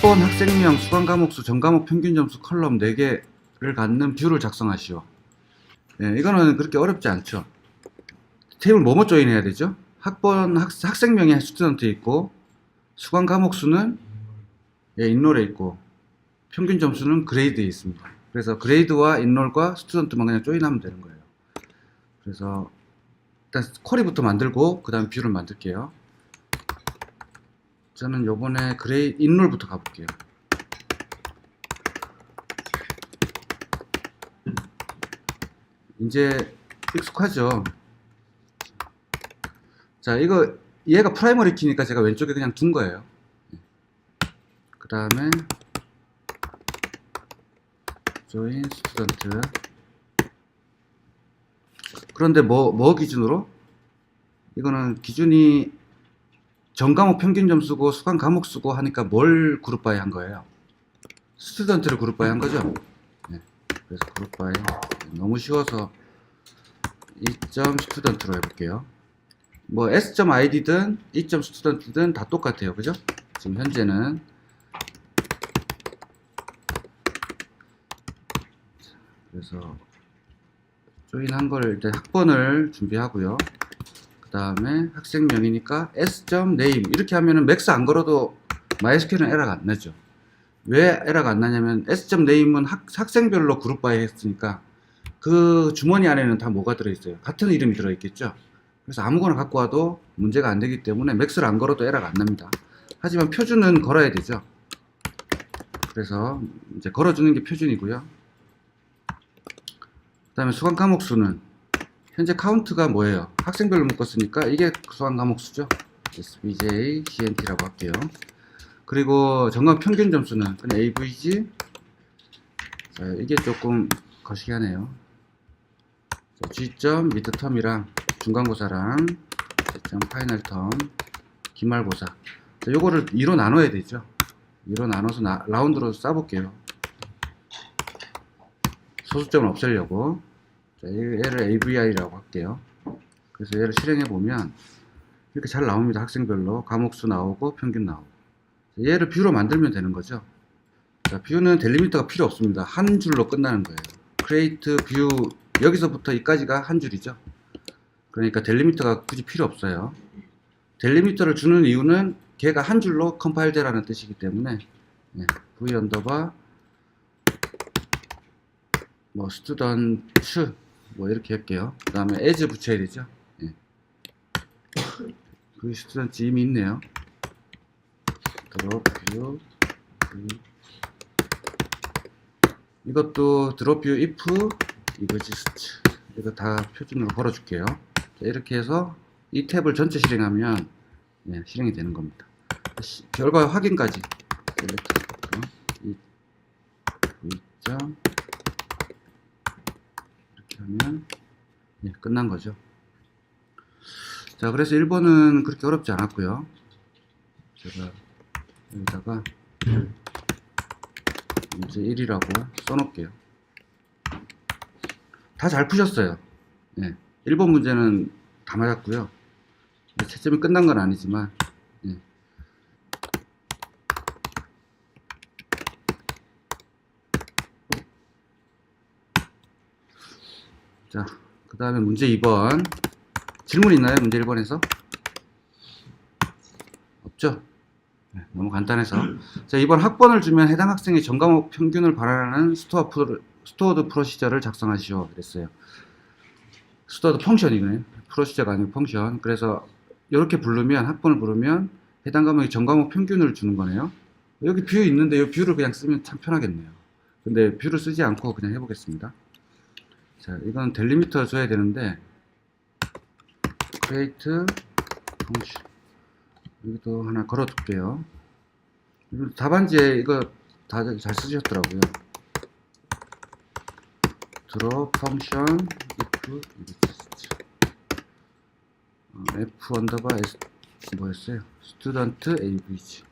학번, 학생명, 수강 과목수, 전과목 평균 점수 컬럼 4개를 갖는 뷰를 작성하시오. 네, 이거는 그렇게 어렵지 않죠. 테이블 뭐뭐 조인해야 되죠? 학번, 학생명에 스튜던트 있고, 수강 과목수는 인롤에 있고, 평균 점수는 그레이드에 있습니다. 그래서 그레이드와 인롤과 스튜던트만 그냥 조인하면 되는 거예요. 그래서 일단 쿼리부터 만들고 그 다음 뷰를 만들게요. 저는 요번에 인롤부터 가볼게요. 이제 익숙하죠. 자, 이거 얘가 프라이머리 키니까 제가 왼쪽에 그냥 둔 거예요. 그 다음에 join student. 그런데 뭐 기준으로? 이거는 기준이 전과목 평균 점수고 수강 과목 수고 하니까 뭘 그룹 바이 한 거예요? 스튜던트를 그룹 바이 한 거죠? 네. 그래서 그룹 바이 너무 쉬워서 e.student로 해볼게요. 뭐 s.id든 e.student든 다 똑같아요. 그죠? 지금 현재는 그래서 조인한 거를 일단 학번을 준비하고요. 그 다음에 학생명이니까 s.name 이렇게 하면은 맥스 안 걸어도 MySQL은 에러가 안 나죠. 왜 에러가 안 나냐면 s.name은 학생별로 그룹 바이 했으니까 그 주머니 안에는 다 뭐가 들어있어요? 같은 이름이 들어있겠죠. 그래서 아무거나 갖고 와도 문제가 안 되기 때문에 맥스를 안 걸어도 에러가 안 납니다. 하지만 표준은 걸어야 되죠. 그래서 이제 걸어주는 게 표준이고요. 그 다음에 수강 과목 수는 현재 카운트가 뭐예요? 학생별로 묶었으니까 이게 수강 과목 수죠. SBJ, CNT라고 할게요. 그리고 전과 평균 점수는 그냥 AVG. 자, 이게 조금 거시기하네요. G점 미드텀이랑 중간고사랑 G점 파이널텀 기말고사. 자, 요거를 2로 나눠야 되죠. 2로 나눠서 라운드로 싸볼게요. 소수점을 없애려고. 자, 얘를 AVI라고 할게요. 그래서 얘를 실행해 보면 이렇게 잘 나옵니다. 학생별로 과목수 나오고 평균 나오고. 자, 얘를 뷰로 만들면 되는 거죠. 자, 뷰는 델리미터가 필요 없습니다. 한 줄로 끝나는 거예요. create 뷰 여기서부터 여기까지가 한 줄이죠. 그러니까 델리미터가 굳이 필요 없어요. 델리미터를 주는 이유는 걔가 한 줄로 컴파일 되라는 뜻이기 때문에 v 언더바 뭐 스튜던트 뭐 이렇게 할게요. 그 다음에 as 붙여야 되죠. v 스튜던트 이미 있네요. 드롭 뷰 이것도 드롭 뷰 if exist 이거 다 표준으로 걸어줄게요. 자, 이렇게 해서 이 탭을 전체 실행하면 실행이 되는 겁니다. 결과 확인까지 이렇게 하면 끝난 거죠. 자, 그래서 1번은 그렇게 어렵지 않았고요. 제가 여기다가 문제 1이라고 써놓을게요. 다 잘 푸셨어요. 1번 문제는 다 맞았고요. 채점이 끝난 건 아니지만 자, 그 다음에 문제 2번 질문 있나요? 문제 1번에서? 없죠? 너무 간단해서. 자, 이번 학번을 주면 해당 학생의 전과목 평균을 발환하는 스토어드 프로시저를 작성하시오. 그랬어요. 스토어드 펑션이네. 프로시저가 아니고 펑션. 그래서 이렇게 부르면 학번을 부르면 해당 과목의 전과목 평균을 주는 거네요. 여기 뷰 있는데 이 뷰를 그냥 쓰면 참 편하겠네요. 근데 뷰를 쓰지 않고 그냥 해보겠습니다. 자, 이건 델리미터 줘야 되는데 create 펑션 여기도 하나 걸어둘게요. 답안지에 이거 다 잘 쓰셨더라고요. draw function if exist f 언더바 s 뭐였어요? student avg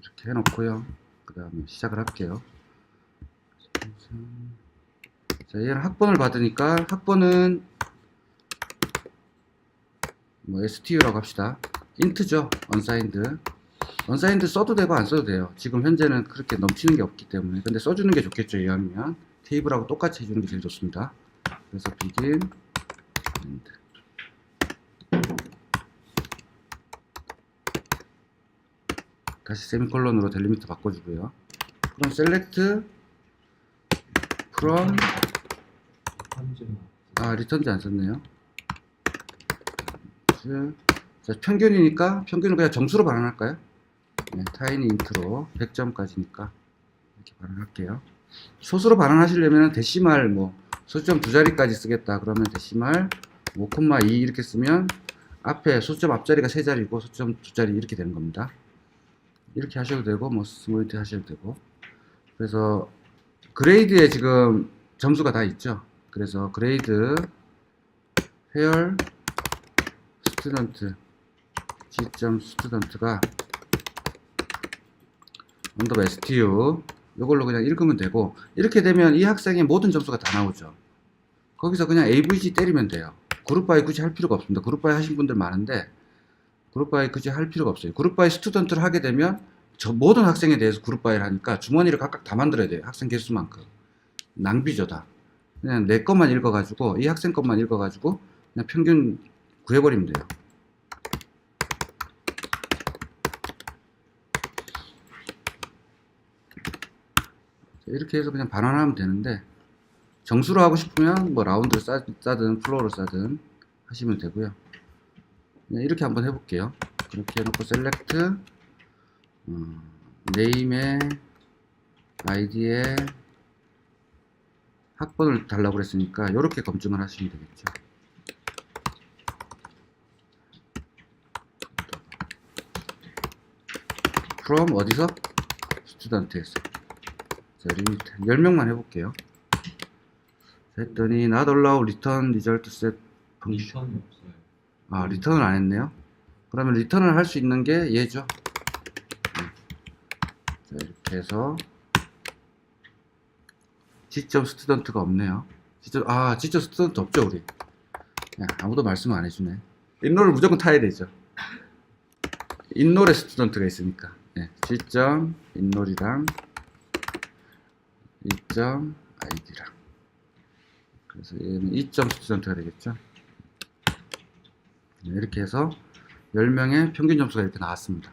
이렇게 해놓고요. 그 다음에 시작을 할게요. 자, 얘는 학번을 받으니까 학번은 뭐 STU라고 합시다. 인트죠. 언사인드 써도 되고 안 써도 돼요. 지금 현재는 그렇게 넘치는 게 없기 때문에. 근데 써주는 게 좋겠죠. 이왕이면 테이블하고 똑같이 해주는 게 제일 좋습니다. 그래서 begin end. 다시 세미콜론으로 델리미터 바꿔주고요. 그럼 select from 리턴즈 안 썼네요. 자, 평균이니까 평균을 그냥 정수로 반환할까요? 네, 타이니 인트로 100점까지니까 이렇게 반환할게요. 소수로 반환하시려면 데시말 뭐 소수점 두 자리까지 쓰겠다 그러면 데시말 5,2 이렇게 쓰면 앞에 소수점 앞자리가 세 자리고 소수점 두 자리 이렇게 되는 겁니다. 이렇게 하셔도 되고 뭐 스몰트 하셔도 되고. 그래서 그레이드에 지금 점수가 다 있죠. 그래서 그레이드 페어 스튜던트 G.스튜던트가 언더바 STU 이걸로 그냥 읽으면 되고, 이렇게 되면 이 학생의 모든 점수가 다 나오죠. 거기서 그냥 AVG 때리면 돼요. 그룹 바이 굳이 할 필요가 없습니다. 그룹 바이 하신 분들 많은데 그룹 바이 굳이 할 필요가 없어요. 그룹 바이 스튜던트를 하게 되면 저 모든 학생에 대해서 그룹 바이를 하니까 주머니를 각각 다 만들어야 돼요. 학생 개수만큼. 낭비죠 다. 그냥 내 것만 읽어가지고 이 학생 것만 읽어가지고 그냥 평균 구해버리면 돼요. 이렇게 해서 그냥 반환하면 되는데, 정수로 하고 싶으면 뭐 라운드를 싸든 플로어를 싸든 하시면 되고요. 그냥 이렇게 한번 해볼게요. 그렇게 해놓고 셀렉트 네임에 아이디에 학번을 달라고 그랬으니까 이렇게 검증을 하시면 되겠죠. from 어디서? 스튜던트에서. 자, 리미트 10명만 해볼게요. 했더니 not allow return result set function. 리턴이 없어요. 리턴을 안 했네요. 그러면 리턴을 할 수 있는 게 얘죠. 자, 이렇게 해서 G.스튜던트가 없네요. G.스튜던트 없죠, 우리. 아무도 말씀 안 해주네. 인롤을 무조건 타야 되죠. 인롤에 스튜던트가 있으니까. G.인롤이랑 E.id랑. 그래서 얘는 E.스튜던트가 되겠죠. 이렇게 해서 10명의 평균 점수가 이렇게 나왔습니다.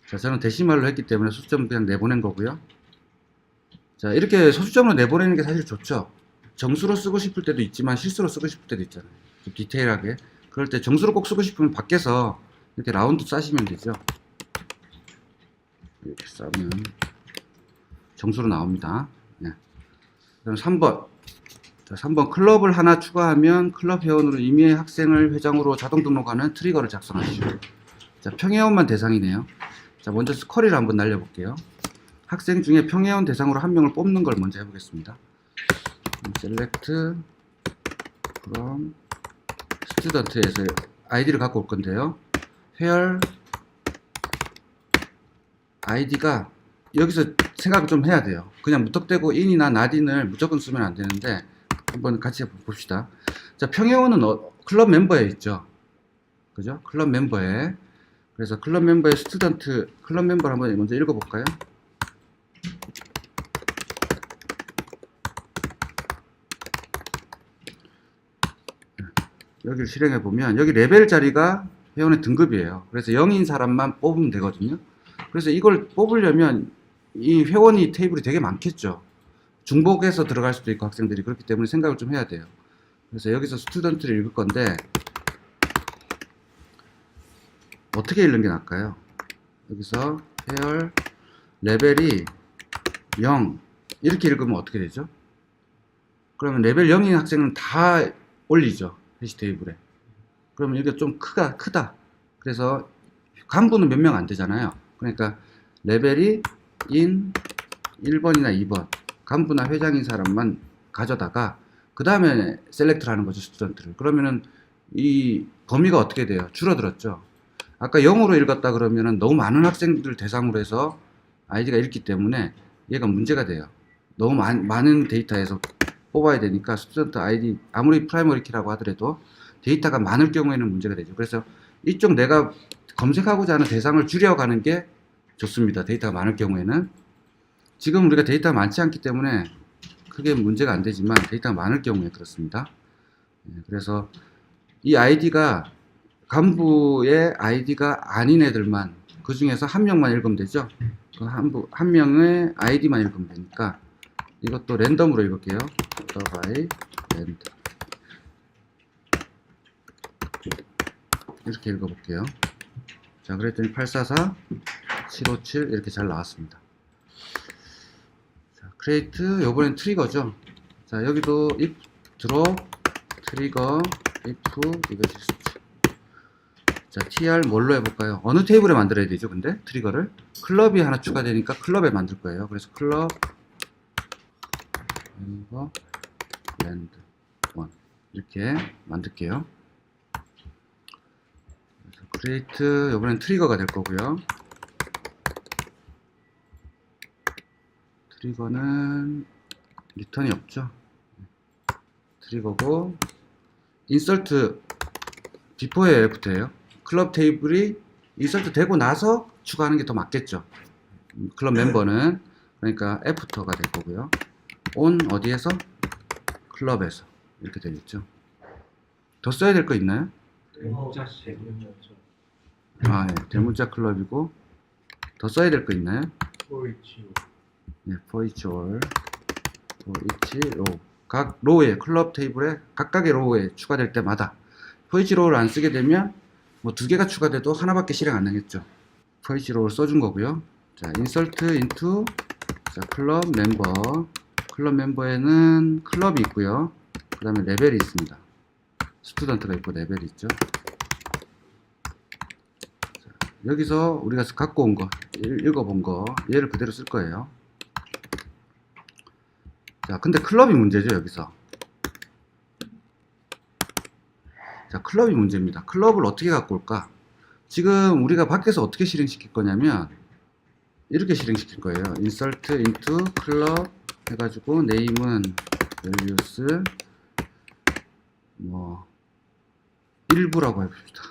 자, 저는 데시말로 했기 때문에 소수점 그냥 내보낸 거고요. 자, 이렇게 소수점으로 내보내는 게 사실 좋죠. 정수로 쓰고 싶을 때도 있지만 실수로 쓰고 싶을 때도 있잖아요. 좀 디테일하게. 그럴 때 정수로 꼭 쓰고 싶으면 밖에서 이렇게 라운드 싸시면 되죠. 이렇게 싸면 정수로 나옵니다. 그럼 3번. 자, 3번 클럽을 하나 추가하면 클럽 회원으로 임의 학생을 회장으로 자동 등록하는 트리거를 작성하시오. 자, 평회원만 대상이네요. 자, 먼저 스쿼리를 한번 날려볼게요. 학생 중에 평회원 대상으로 한 명을 뽑는 걸 먼저 해보겠습니다. select from student에서 아이디를 갖고 올 건데요. where 아이디가 여기서 생각을 좀 해야 돼요. 그냥 무턱대고 in이나 not인을 무조건 쓰면 안 되는데 한번 같이 봅시다. 자, 평회원은 클럽 멤버에 있죠. 그죠? 클럽 멤버에. 그래서 클럽 멤버의 스튜던트, 클럽 멤버를 한번 먼저 읽어볼까요? 여기를 실행해보면 여기 레벨 자리가 회원의 등급이에요. 그래서 0인 사람만 뽑으면 되거든요. 그래서 이걸 뽑으려면 이 회원이 테이블이 되게 많겠죠. 중복해서 들어갈 수도 있고 학생들이. 그렇기 때문에 생각을 좀 해야 돼요. 그래서 여기서 스튜던트를 읽을 건데 어떻게 읽는 게 나을까요? 여기서 페어 레벨이 0 이렇게 읽으면 어떻게 되죠? 그러면 레벨 0인 학생은 다 올리죠. 해시 테이블에. 그러면 이게 좀 크다. 그래서 간부는 몇 명 안 되잖아요. 그러니까 레벨이 인 1번이나 2번 간부나 회장인 사람만 가져다가 그 다음에 셀렉트를 하는 거죠. 스튜던트를. 그러면은 이 범위가 어떻게 돼요? 줄어들었죠. 아까 0으로 읽었다 그러면은 너무 많은 학생들 대상으로 해서 아이디가 읽기 때문에 얘가 문제가 돼요. 너무 많은 데이터에서 뽑아야 되니까 스튜던트 아이디 아무리 프라이머리 키라고 하더라도 데이터가 많을 경우에는 문제가 되죠. 그래서 이쪽 내가 검색하고자 하는 대상을 줄여가는 게 좋습니다. 데이터가 많을 경우에는. 지금 우리가 데이터가 많지 않기 때문에 크게 문제가 안 되지만 데이터가 많을 경우에 그렇습니다. 그래서 이 아이디가 간부의 아이디가 아닌 애들만, 그 중에서 한 명만 읽으면 되죠. 그 한 명의 아이디만 읽으면 되니까 이것도 랜덤으로 읽을게요. by rand 이렇게 읽어볼게요. 자, 그랬더니 844 757 이렇게 잘 나왔습니다. 자, create, 요번엔 트리거죠. 자, 여기도 if drop 트리거 if 이거 실수죠. 자, tr 뭘로 해볼까요? 어느 테이블에 만들어야 되죠, 근데? 트리거를? 클럽이 하나 추가되니까 클럽에 만들 거예요. 그래서 클럽, 이거, 랜드, 1. 이렇게 만들게요. 그래서 create, 이번엔 트리거가 될 거고요. 트리거는 리턴이 없죠. 트리거고, insert, before에 애프터예요. 클럽 테이블이 인서트 되고 나서 추가하는 게 더 맞겠죠. 클럽 멤버는. 그러니까 애프터가 될 거고요. on 어디에서? 클럽에서. 이렇게 되겠죠. 더 써야 될 거 있나요? 아, 예. 대문자 클럽이고 더 써야 될 거 있나요? 네, for each all, for each row. 각 로우에, 클럽 테이블에 각각의 로우에 추가될 때마다 for each row를 안 쓰게 되면 뭐 두 개가 추가돼도 하나밖에 실행 안 하겠죠. for each row를 써준 거고요. 자, insert into, 자, 클럽 멤버. 클럽 멤버에는 클럽이 있고요. 그 다음에 레벨이 있습니다. 스튜던트가 있고 레벨이 있죠. 자, 여기서 우리가 갖고 온 거, 읽어본 거, 얘를 그대로 쓸 거예요. 자, 근데 클럽이 문제죠, 여기서. 자, 클럽이 문제입니다. 클럽을 어떻게 갖고 올까? 지금 우리가 밖에서 어떻게 실행시킬 거냐면 이렇게 실행시킬 거예요. insert into club 해가지고 name은 values 뭐 1부라고 해봅시다.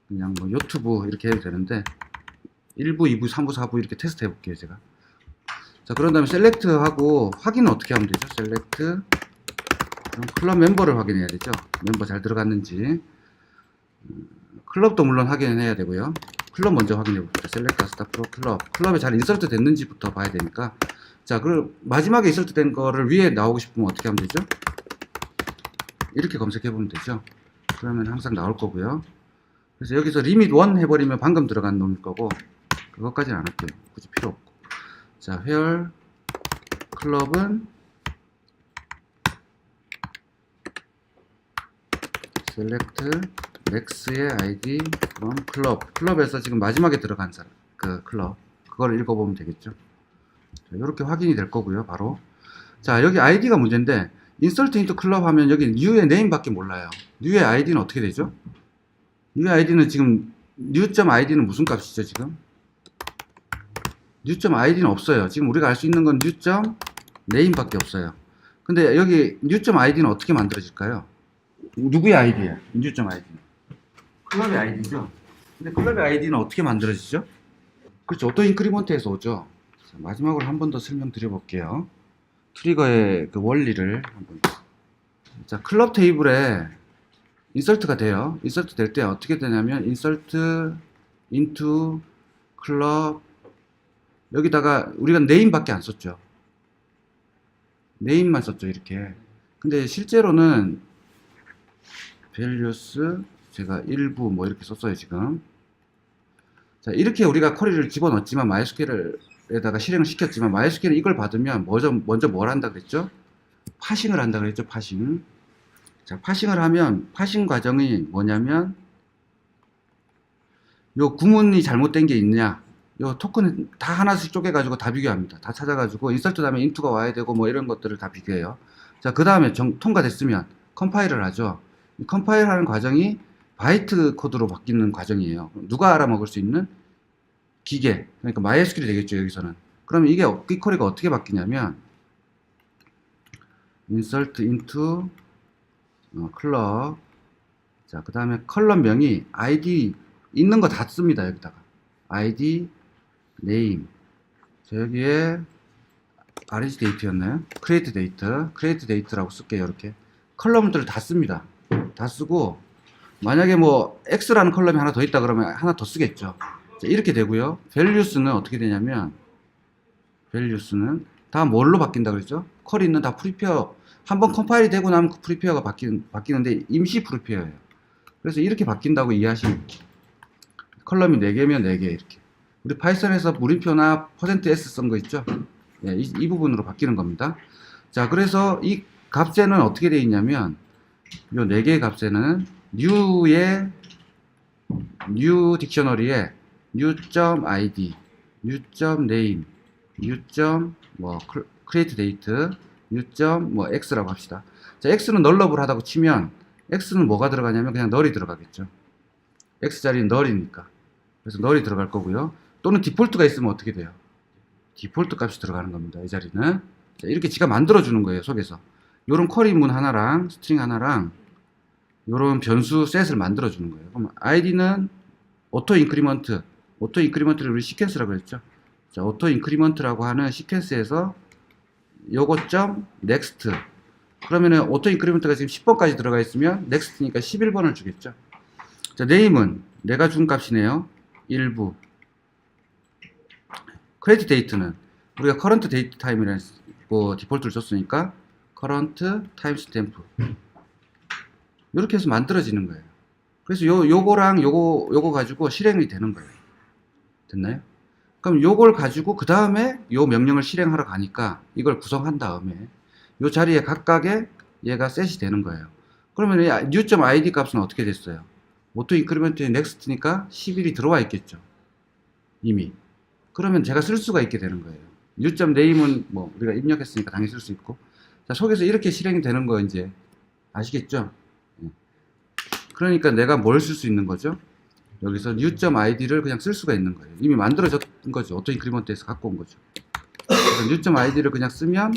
그냥 뭐 유튜브 이렇게 해도 되는데 1부, 2부, 3부, 4부 이렇게 테스트 해볼게요, 제가. 자, 그런 다음에 select 하고 확인은 어떻게 하면 되죠? select 클럽 멤버를 확인해야 되죠. 멤버 잘 들어갔는지. 클럽도 물론 확인해야 되고요. 클럽 먼저 확인해 봅시다. select staff 클럽. 클럽에 잘 인서트 됐는지부터 봐야 되니까. 자, 그럼 마지막에 인서트 된 거를 위에 나오고 싶으면 어떻게 하면 되죠? 이렇게 검색해 보면 되죠. 그러면 항상 나올 거고요. 그래서 여기서 리밋 1 해버리면 방금 들어간 놈일 거고, 그것까지는 안 할게요. 굳이 필요 없고. 자, where 클럽은 select max의 id from 클럽. 클럽에서 지금 마지막에 들어간 사람, 그 클럽. 그걸 읽어보면 되겠죠. 자, 이렇게 확인이 될 거고요, 바로. 자, 여기 id가 문제인데, insert into 클럽 하면 여기 new의 name밖에 몰라요. new의 id는 어떻게 되죠? new의 id는 지금, new.id는 무슨 값이죠, 지금? new.id는 없어요. 지금 우리가 알 수 있는 건 new.name밖에 없어요. 근데 여기 new.id는 어떻게 만들어질까요? 누구의 아이디야? new.id. 클럽의 아이디죠. 근데 클럽의 아이디는 어떻게 만들어지죠? 그렇죠. 오토 인크리먼트에서 오죠. 자, 마지막으로 한 번 더 설명드려 볼게요. 트리거의 그 원리를 한번. 자, 클럽 테이블에 인설트가 돼요. 인설트 될 때 어떻게 되냐면 insert into 클럽, 여기다가 우리가 네임밖에 안 썼죠. 네임만 썼죠, 이렇게. 근데 실제로는 values 제가 일부 뭐 이렇게 썼어요, 지금. 자, 이렇게 우리가 쿼리를 집어넣었지만 MySQL에다가 실행을 시켰지만 MySQL은 이걸 받으면 먼저 뭘 한다 그랬죠? 파싱을 한다 그랬죠, 파싱. 자, 파싱을 하면 파싱 과정이 뭐냐면 요 구문이 잘못된 게 있냐, 요 토큰을 다 하나씩 쪼개가지고 다 비교합니다. 다 찾아가지고 인서트 다음에 인투가 와야 되고 뭐 이런 것들을 다 비교해요. 자, 그 다음에 통과됐으면 컴파일을 하죠. 이 컴파일 하는 과정이 바이트 코드로 바뀌는 과정이에요. 누가 알아먹을 수 있는 기계, 그러니까 MySQL이 되겠죠, 여기서는. 그러면 이게 쿼리가 어떻게 바뀌냐면 insert into 클럽 자, 그 다음에 컬럼명이 ID 있는 거 다 씁니다. 여기다가 ID, name. 자, 여기에 arrange date였나요? create date라고 쓸게요. 이렇게 컬럼들을 다 씁니다. 다 쓰고 만약에 뭐 X라는 컬럼이 하나 더 있다 그러면 하나 더 쓰겠죠. 자, 이렇게 되고요. values는 어떻게 되냐면 values는 다 뭘로 바뀐다 그랬죠? 쿼리는 다 프리페어. 한번 컴파일이 되고 나면 그 프리페어가 바뀌는데 임시 프리페어예요. 그래서 이렇게 바뀐다고 이해하시면 컬럼이 4개면 4개 이렇게. 우리 파이썬에서 물음표나 %s 쓴 거 있죠? 예, 이 부분으로 바뀌는 겁니다. 자, 그래서 이 값에는 어떻게 되어 있냐면 요 4개의 값에는 new의 new 딕셔너리에 new.id, new.name, new. create date, new. x라고 합시다. 자, x는 널러블 하다고 치면 x는 뭐가 들어가냐면 그냥 널이 들어가겠죠. x 자리는 널이니까. 그래서 널이 들어갈 거고요. 또는 디폴트가 있으면 어떻게 돼요? 디폴트 값이 들어가는 겁니다. 이 자리는. 자, 이렇게 지가 만들어 주는 거예요. 속에서. 요런 쿼리문 하나랑 스트링 하나랑 요런 변수 셋을 만들어 주는 거예요. 그럼 id는 오토 인크리먼트를 우리 시퀀스라고 했죠. 자, 오토 인크리먼트라고 하는 시퀀스에서 요거 점 next. 그러면은 오토 인크리먼트가 지금 10번까지 들어가 있으면 next니까 11번을 주겠죠. 자, name은 내가 준 값이네요. 일부. create date는 우리가 current date time이라는 디폴트를 줬으니까 current timestamp. 이렇게 해서 만들어지는 거예요. 그래서 요거랑 요거 가지고 실행이 되는 거예요. 됐나요? 그럼 요걸 가지고 그 다음에 요 명령을 실행하러 가니까 이걸 구성한 다음에 요 자리에 각각의 얘가 셋이 되는 거예요. 그러면 new.id 값은 어떻게 됐어요? 오토 인크리먼트에 next니까 11이 들어와 있겠죠. 이미. 그러면 제가 쓸 수가 있게 되는 거예요. new.name은 뭐 우리가 입력했으니까 당연히 쓸 수 있고. 자, 속에서 이렇게 실행이 되는 거 이제 아시겠죠? 그러니까 내가 뭘 쓸 수 있는 거죠? 여기서 new.id를 그냥 쓸 수가 있는 거예요. 이미 만들어진 거죠. 오토 인크리먼트에서 갖고 온 거죠. 그래서 new.id를 그냥 쓰면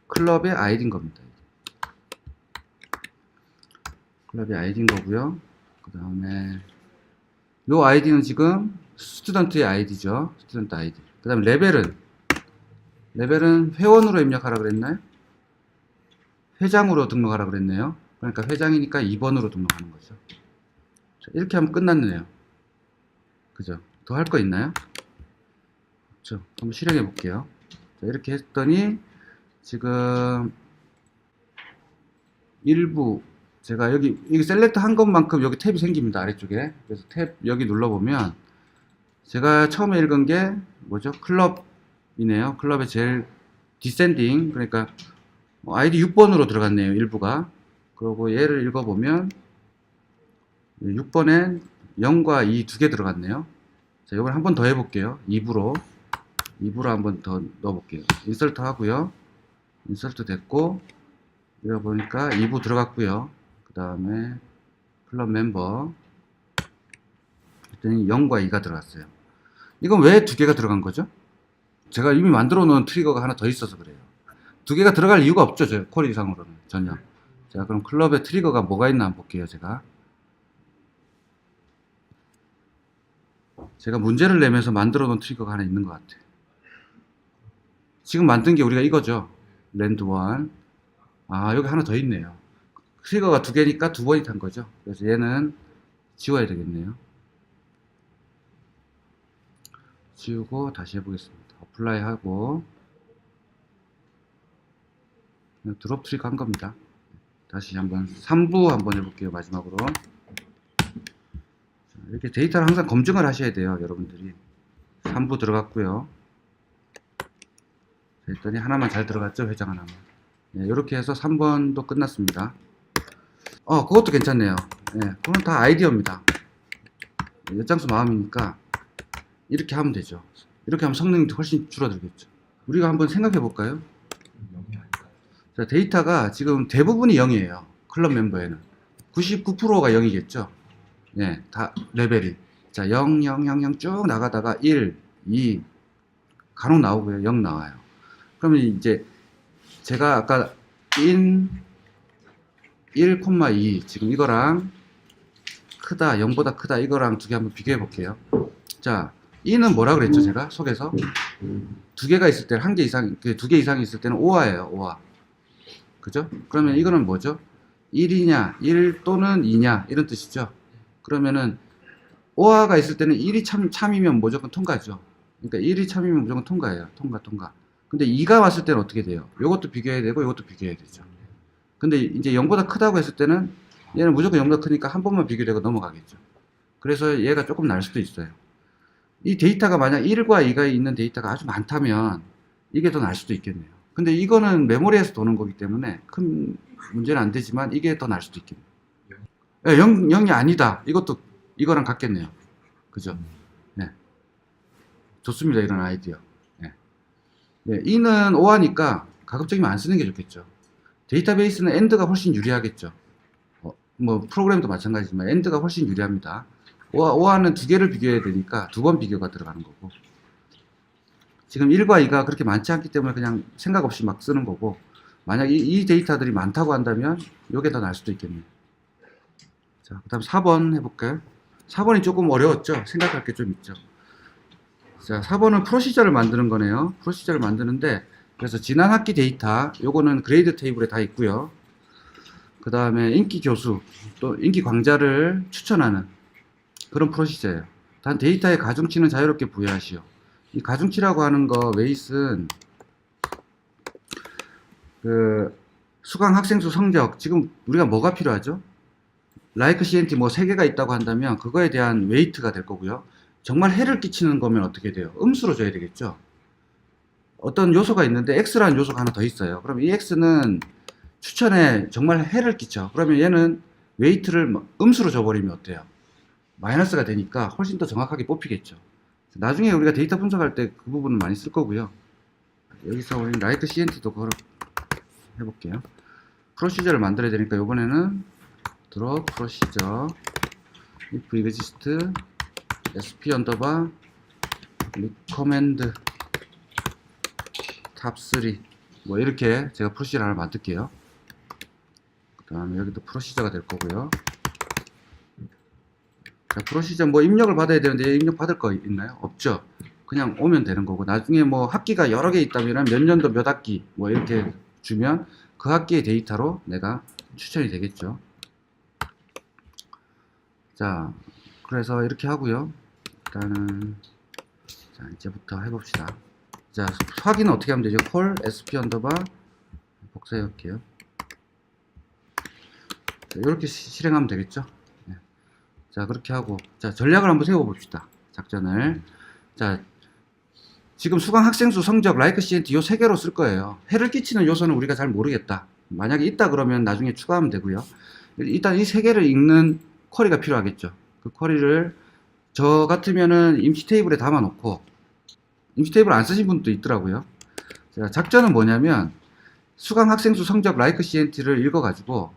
클럽의 id인 겁니다. 클럽의 id인 거고요. 그 다음에 요 id는 지금 스튜던트의 id죠. 스튜던트 id. 그 다음에 레벨은 회원으로 입력하라 그랬나요? 회장으로 등록하라 그랬네요. 그러니까 회장이니까 2번으로 등록하는 거죠. 자, 이렇게 하면 끝났네요. 그죠? 더 할 거 있나요? 그렇죠. 한번 실행해 볼게요. 자, 이렇게 했더니 지금 일부 제가 여기 셀렉트 한 것만큼 여기 탭이 생깁니다. 아래쪽에. 그래서 탭 여기 눌러보면 제가 처음에 읽은 게 뭐죠? 클럽이네요. 클럽의 제일 디센딩. 그러니까 아이디 6번으로 들어갔네요. 일부가. 그리고 얘를 읽어보면 6번엔 0과 2 두 개 들어갔네요. 자, 이걸 한 번 더 해볼게요. 2부로 한 번 더 넣어볼게요. 인설트 하고요. 인설트 됐고 이거 보니까 2부 들어갔고요. 그 다음에 클럽 멤버 그랬더니 0과 2가 들어갔어요. 이건 왜 두 개가 들어간 거죠? 제가 이미 만들어 놓은 트리거가 하나 더 있어서 그래요. 두 개가 들어갈 이유가 없죠. 저 쿼리상으로는 전혀. 자, 그럼 클럽에 트리거가 뭐가 있나 한번 볼게요. 제가 문제를 내면서 만들어 놓은 트리거가 하나 있는 것 같아요. 지금 만든 게 우리가 이거죠. 랜드1. 아, 여기 하나 더 있네요. 트리거가 두 개니까 두 번이 탄 거죠. 그래서 얘는 지워야 되겠네요. 지우고 다시 해보겠습니다. 어플라이 하고 그냥 드롭 트리거 한 겁니다. 다시 한번 3부 한번 해볼게요. 마지막으로. 이렇게 데이터를 항상 검증을 하셔야 돼요. 여러분들이. 3부 들어갔고요. 그랬더니 하나만 잘 들어갔죠. 회장 하나만. 네, 이렇게 해서 3번도 끝났습니다. 그것도 괜찮네요. 네, 그건 다 아이디어입니다. 엿장수 마음이니까 이렇게 하면 되죠. 이렇게 하면 성능이 훨씬 줄어들겠죠. 우리가 한번 생각해 볼까요? 자, 데이터가 지금 대부분이 0이에요. 클럽 멤버에는 99%가 0이겠죠. 네, 다 레벨이. 자, 0, 0, 0, 0 쭉 나가다가 1, 2 간혹 나오고요. 0 나와요. 그러면 이제 제가 아까 in 1,2 지금 이거랑 크다, 0보다 크다, 이거랑 두 개 한번 비교해 볼게요. 자, 이는 뭐라 그랬죠, 제가 속에서? 두 개가 있을 때는 한 개 이상, 두 개 이상이 있을 때는 오화예요, 오화. 그죠? 그러면 이거는 뭐죠? 1이냐, 1 또는 2냐, 이런 뜻이죠. 그러면은, 오화가 있을 때는 1이 참이면 무조건 통과죠. 그러니까 1이 참이면 무조건 통과예요. 통과. 근데 2가 왔을 때는 어떻게 돼요? 요것도 비교해야 되고, 요것도 비교해야 되죠. 근데 이제 0보다 크다고 했을 때는, 얘는 무조건 0보다 크니까 한 번만 비교되고 넘어가겠죠. 그래서 얘가 조금 날 수도 있어요. 이 데이터가 만약 1과 2가 있는 데이터가 아주 많다면, 이게 더 날 수도 있겠네요. 근데 이거는 메모리에서 도는 거기 때문에 큰 문제는 안 되지만 이게 더 날 수도 있겠네요. 0이 아니다. 이거랑 같겠네요. 그죠? 네. 좋습니다. 이런 아이디어. 네. 네. 이는 오하니까 가급적이면 안 쓰는 게 좋겠죠. 데이터베이스는 AND가 훨씬 유리하겠죠. 뭐 프로그램도 마찬가지지만 AND가 훨씬 유리합니다. 오하는 두 개를 비교해야 되니까 두 번 비교가 들어가는 거고, 지금 1과 2가 그렇게 많지 않기 때문에 그냥 생각 없이 막 쓰는 거고, 만약 이 데이터들이 많다고 한다면 이게 더 날 수도 있겠네요. 자, 그 다음 4번 해볼까요? 4번이 조금 어려웠죠? 생각할 게 좀 있죠. 자, 4번은 프로시저를 만드는 거네요. 프로시저를 만드는데, 그래서 지난 학기 데이터, 요거는 그레이드 테이블에 다 있고요. 그 다음에 인기 교수, 또 인기 강좌를 추천하는 그런 프로시저예요. 단 데이터의 가중치는 자유롭게 부여하시오. 이 가중치라고 하는 거, 웨이스는 그 수강 학생 수 성적, 지금 우리가 뭐가 필요하죠? like CNT 뭐 3개가 있다고 한다면 그거에 대한 웨이트가 될 거고요. 정말 해를 끼치는 거면 어떻게 돼요? 음수로 줘야 되겠죠. 어떤 요소가 있는데 X라는 요소가 하나 더 있어요. 그럼 이 X는 추천에 정말 해를 끼쳐. 그러면 얘는 웨이트를 음수로 줘버리면 어때요? 마이너스가 되니까 훨씬 더 정확하게 뽑히겠죠. 나중에 우리가 데이터 분석할 때 그 부분은 많이 쓸 거고요. 여기서 우리 like CNT도 그걸 해볼게요. 프로시저를 만들어야 되니까 이번에는 draw procedure if exist sp underbar recommend top 3 뭐 이렇게 제가 프로시저 하나 만들게요. 그 다음에 여기도 프로시저가 될 거고요. 자, 프로시저 뭐 입력을 받아야 되는데 입력 받을 거 있나요? 없죠. 그냥 오면 되는 거고, 나중에 뭐 학기가 여러 개 있다면 몇 년도 몇 학기 뭐 이렇게 주면 그 학기의 데이터로 내가 추천이 되겠죠. 자, 그래서 이렇게 하고요. 일단은 자, 이제부터 해봅시다. 자, 확인은 어떻게 하면 되죠? call sp underbar 복사해 볼게요. 이렇게 실행하면 되겠죠. 네. 자, 그렇게 하고, 자, 전략을 한번 세워봅시다. 작전을. 자, 지금 수강 학생 수 성적 like CNT 요 3개로 쓸 거예요. 해를 끼치는 요소는 우리가 잘 모르겠다. 만약에 있다 그러면 나중에 추가하면 되고요. 일단 이 3개를 읽는 쿼리가 필요하겠죠. 그 쿼리를 저 같으면은 임시 테이블에 담아 놓고, 임시 테이블 안 쓰신 분도 있더라고요. 자, 작전은 뭐냐면 수강 학생 수 성적 like CNT를 읽어 가지고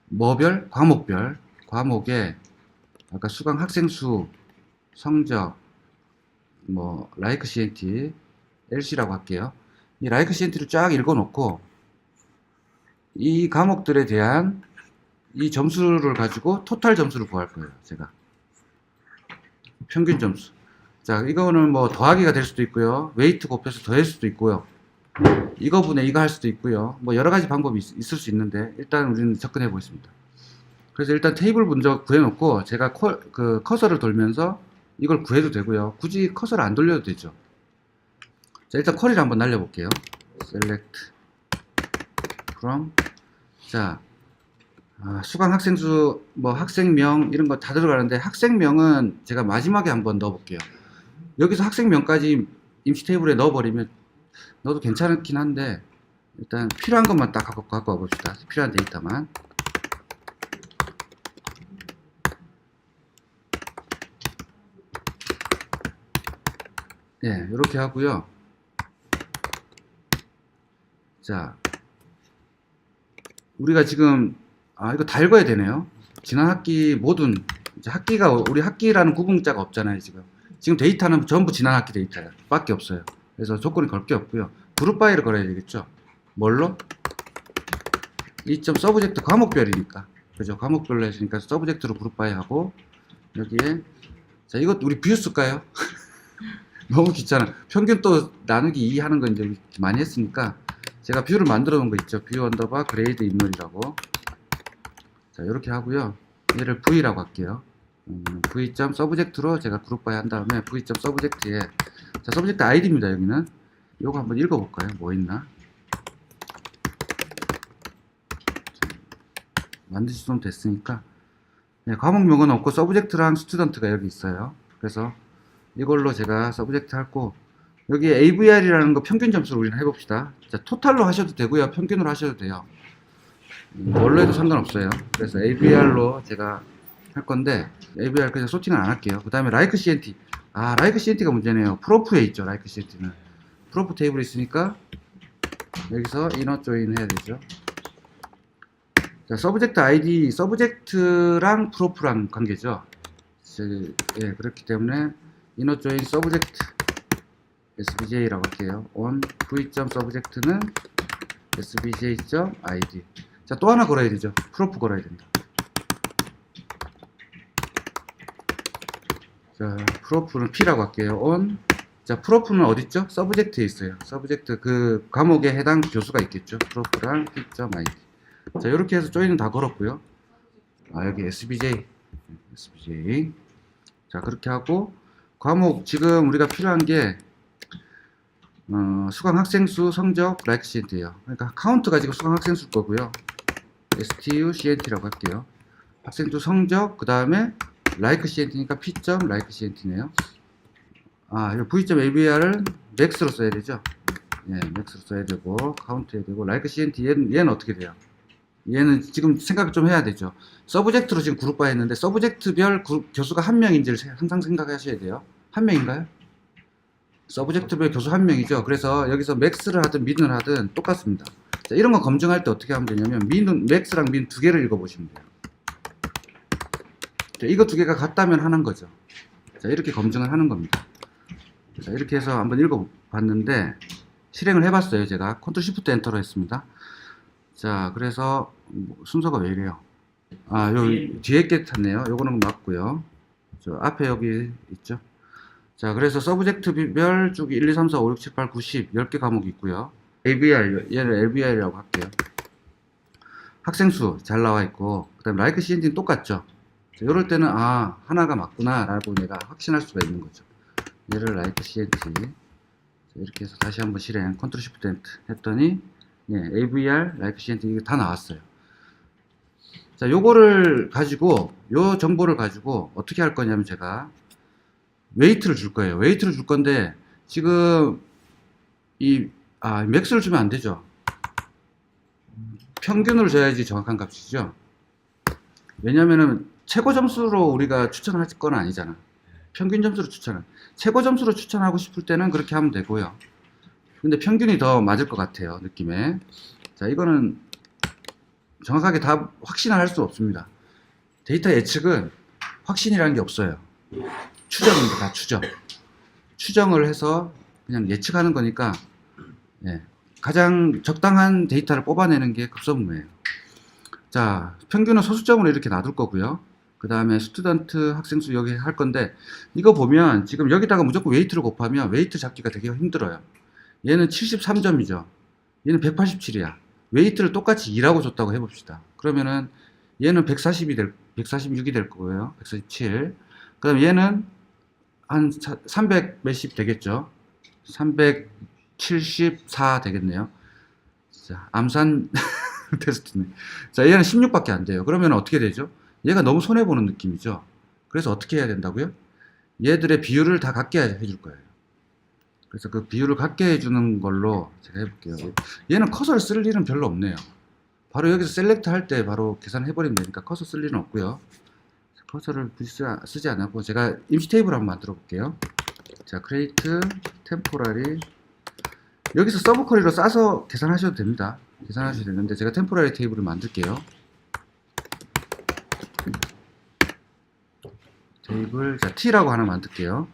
뭐별? 과목별, 과목에 아까 수강 학생 수 성적 뭐 like CNT LC라고 할게요. 이 like CNT를 쫙 읽어 놓고 이 과목들에 대한 이 점수를 가지고 토탈 점수를 구할 거예요. 제가 평균 점수. 자, 이거는 뭐 더하기가 될 수도 있고요. 웨이트 곱해서 더할 수도 있고요. 이거분에 이거 할 수도 있고요. 뭐 여러 가지 방법이 있을 수 있는데 일단 우리는 접근해 보겠습니다. 그래서 일단 테이블 먼저 구해 놓고 제가 그 커서를 돌면서 이걸 구해도 되고요. 굳이 커서를 안 돌려도 되죠. 자, 일단 쿼리를 한번 날려 볼게요. select from. 자, 수강 학생 수, 뭐 학생명 이런 거 다 들어가는데 학생명은 제가 마지막에 한번 넣어 볼게요. 여기서 학생명까지 임시 테이블에 넣어버리면 넣어도 괜찮긴 한데 일단 필요한 것만 딱 갖고 와 봅시다. 필요한 데이터만. 네, 이렇게 하고요. 자, 우리가 지금 이거 다 읽어야 되네요. 지난 학기 모든 이제 학기가 우리 학기라는 구분자가 없잖아요. 지금 데이터는 전부 지난 학기 데이터 밖에 없어요. 그래서 조건이 걸 게 없고요. 그룹 바이를 걸어야 되겠죠. 뭘로? 2점 서브젝트 과목별이니까 그죠? 과목별로 했으니까 서브젝트로 그룹 바이 하고, 여기에, 자, 이것도 우리 비유 쓸까요? 너무 귀찮아. 평균 또 나누기 2 하는 거 이제 많이 했으니까, 제가 뷰를 만들어 놓은 거 있죠? 뷰 언더바 그레이드 인물이라고. 자, 이렇게 하고요. 얘를 V라고 할게요. V.subject로 제가 그룹 바이 한 다음에 V.subject에, 자, 서브젝트 아이디입니다, 여기는. 요거 한번 읽어볼까요? 뭐 있나? 만드시면 됐으니까. 네, 과목명은 없고 서브젝트랑 스튜던트가 여기 있어요. 그래서 이걸로 제가 서브젝트 할고, 여기 AVR이라는 거 평균 점수를 우리는 해봅시다. 자, 토탈로 하셔도 되고요. 평균으로 하셔도 돼요. 뭘로 해도 상관없어요. 그래서 AVR로 제가 할 건데, AVR 그냥 소팅은 안 할게요. 그 다음에 like CNT. 아, like CNT가 문제네요. 프로프에 있죠, like CNT는. 프로프 테이블에 있으니까, 여기서 inner join 해야 되죠. 자, 서브젝트 ID, 서브젝트랑 프로프랑 관계죠. 예, 그렇기 때문에 inner join subject sbj라고 할게요. on v.subject는 sbj.id. 자, 또 하나 걸어야 되죠. 프로프 걸어야 된다. 자, 프로프는 p라고 할게요. on. 자, 프로프는 어딨죠? 서브젝트에 있어요. 서브젝트 그 과목에 해당 교수가 있겠죠. 프로프랑 p.id. 자, 이렇게 해서 조인은 다 걸었고요. 아, 여기 SBJ. 자, 그렇게 하고, 과목, 지금 우리가 필요한 게, 수강 학생 수, 성적, like CNT예요. 그러니까, 카운트 가지고 수강 학생 수일 거고요. STU CNT라고 할게요. 학생 수, 성적, 그 다음에, like CNT니까 P.like CNT네요. 아, V.ABR을 max로 써야 되죠. 예, max로 써야 되고, 카운트 해야 되고, like CNT, 얘는 어떻게 돼요? 얘는 지금 생각 좀 해야 되죠. 서브젝트로 지금 그룹화 했는데 서브젝트별 교수가 한 명인지를 항상 생각하셔야 돼요. 한 명인가요? 서브젝트별 교수 한 명이죠. 그래서 여기서 맥스를 하든 민을 하든 똑같습니다. 자, 이런 거 검증할 때 어떻게 하면 되냐면 민은 맥스랑 민 두 개를 읽어보시면 돼요. 자, 이거 두 개가 같다면 하는 거죠. 자, 이렇게 검증을 하는 겁니다. 자, 이렇게 해서 한번 읽어봤는데 실행을 해봤어요. 제가 컨트롤 시프트 엔터로 했습니다. 자, 그래서 순서가 왜 이래요? 아, 요 뒤에 게 탔네요. 요거는 맞고요. 저 앞에 여기 있죠. 자, 그래서 서브젝트별 쭉 1, 2, 3, 4, 5, 6, 7, 8, 9, 10 10개 과목이 있고요. ABR, 얘를 LBR이라고 할게요. 학생 수 잘 나와 있고, 그 다음에 like CNT는 똑같죠. 자, 이럴 때는 아, 하나가 맞구나 라고 내가 확신할 수가 있는 거죠. 얘를 like CNT. 자, 이렇게 해서 다시 한번 실행 컨트롤 시프트 엔터 했더니 예, AVR, like CNT 이게 다 나왔어요. 자, 요거를 가지고 요 정보를 가지고 어떻게 할 거냐면 제가 웨이트를 줄 거예요. 웨이트를 줄 건데 지금 맥스를 주면 안 되죠. 평균을 줘야지 정확한 값이죠. 왜냐면은 최고 점수로 우리가 추천할 건 아니잖아. 평균 점수로 추천을. 최고 점수로 추천하고 싶을 때는 그렇게 하면 되고요. 근데 평균이 더 맞을 것 같아요, 느낌에. 자, 이거는 정확하게 다 확신을 할 수 없습니다. 데이터 예측은 확신이라는 게 없어요. 추정입니다, 다 추정. 추정을 해서 그냥 예측하는 거니까, 예, 가장 적당한 데이터를 뽑아내는 게 급선무예요. 자, 평균은 소수점으로 이렇게 놔둘 거고요. 그 다음에 스튜던트 학생 수 여기 할 건데, 이거 보면 지금 여기다가 무조건 웨이트를 곱하면 웨이트 잡기가 되게 힘들어요. 얘는 73점이죠. 얘는 187이야. 웨이트를 똑같이 2라고 줬다고 해봅시다. 그러면은 얘는 146이 될 거고요. 147. 그 다음에 얘는 한 300 몇십 되겠죠. 374 되겠네요. 자, 암산 테스트네. 자, 얘는 16밖에 안 돼요. 그러면 어떻게 되죠? 얘가 너무 손해보는 느낌이죠. 그래서 어떻게 해야 된다고요? 얘들의 비율을 다 같게 해줄 거예요. 그래서 그 비율을 같게 해주는 걸로 제가 해볼게요. 얘는 커서를 쓸 일은 별로 없네요. 바로 여기서 셀렉트 할 때 바로 계산해버리면 되니까 커서 쓸 일은 없고요. 커서를 굳이 쓰지 않고 제가 임시 테이블 한번 만들어 볼게요. 자, create temporary. 여기서 서브 쿼리로 싸서 계산하셔도 됩니다. 계산하셔도 되는데 제가 temporary 테이블을 만들게요. 테이블, 자, t라고 하나 만들게요.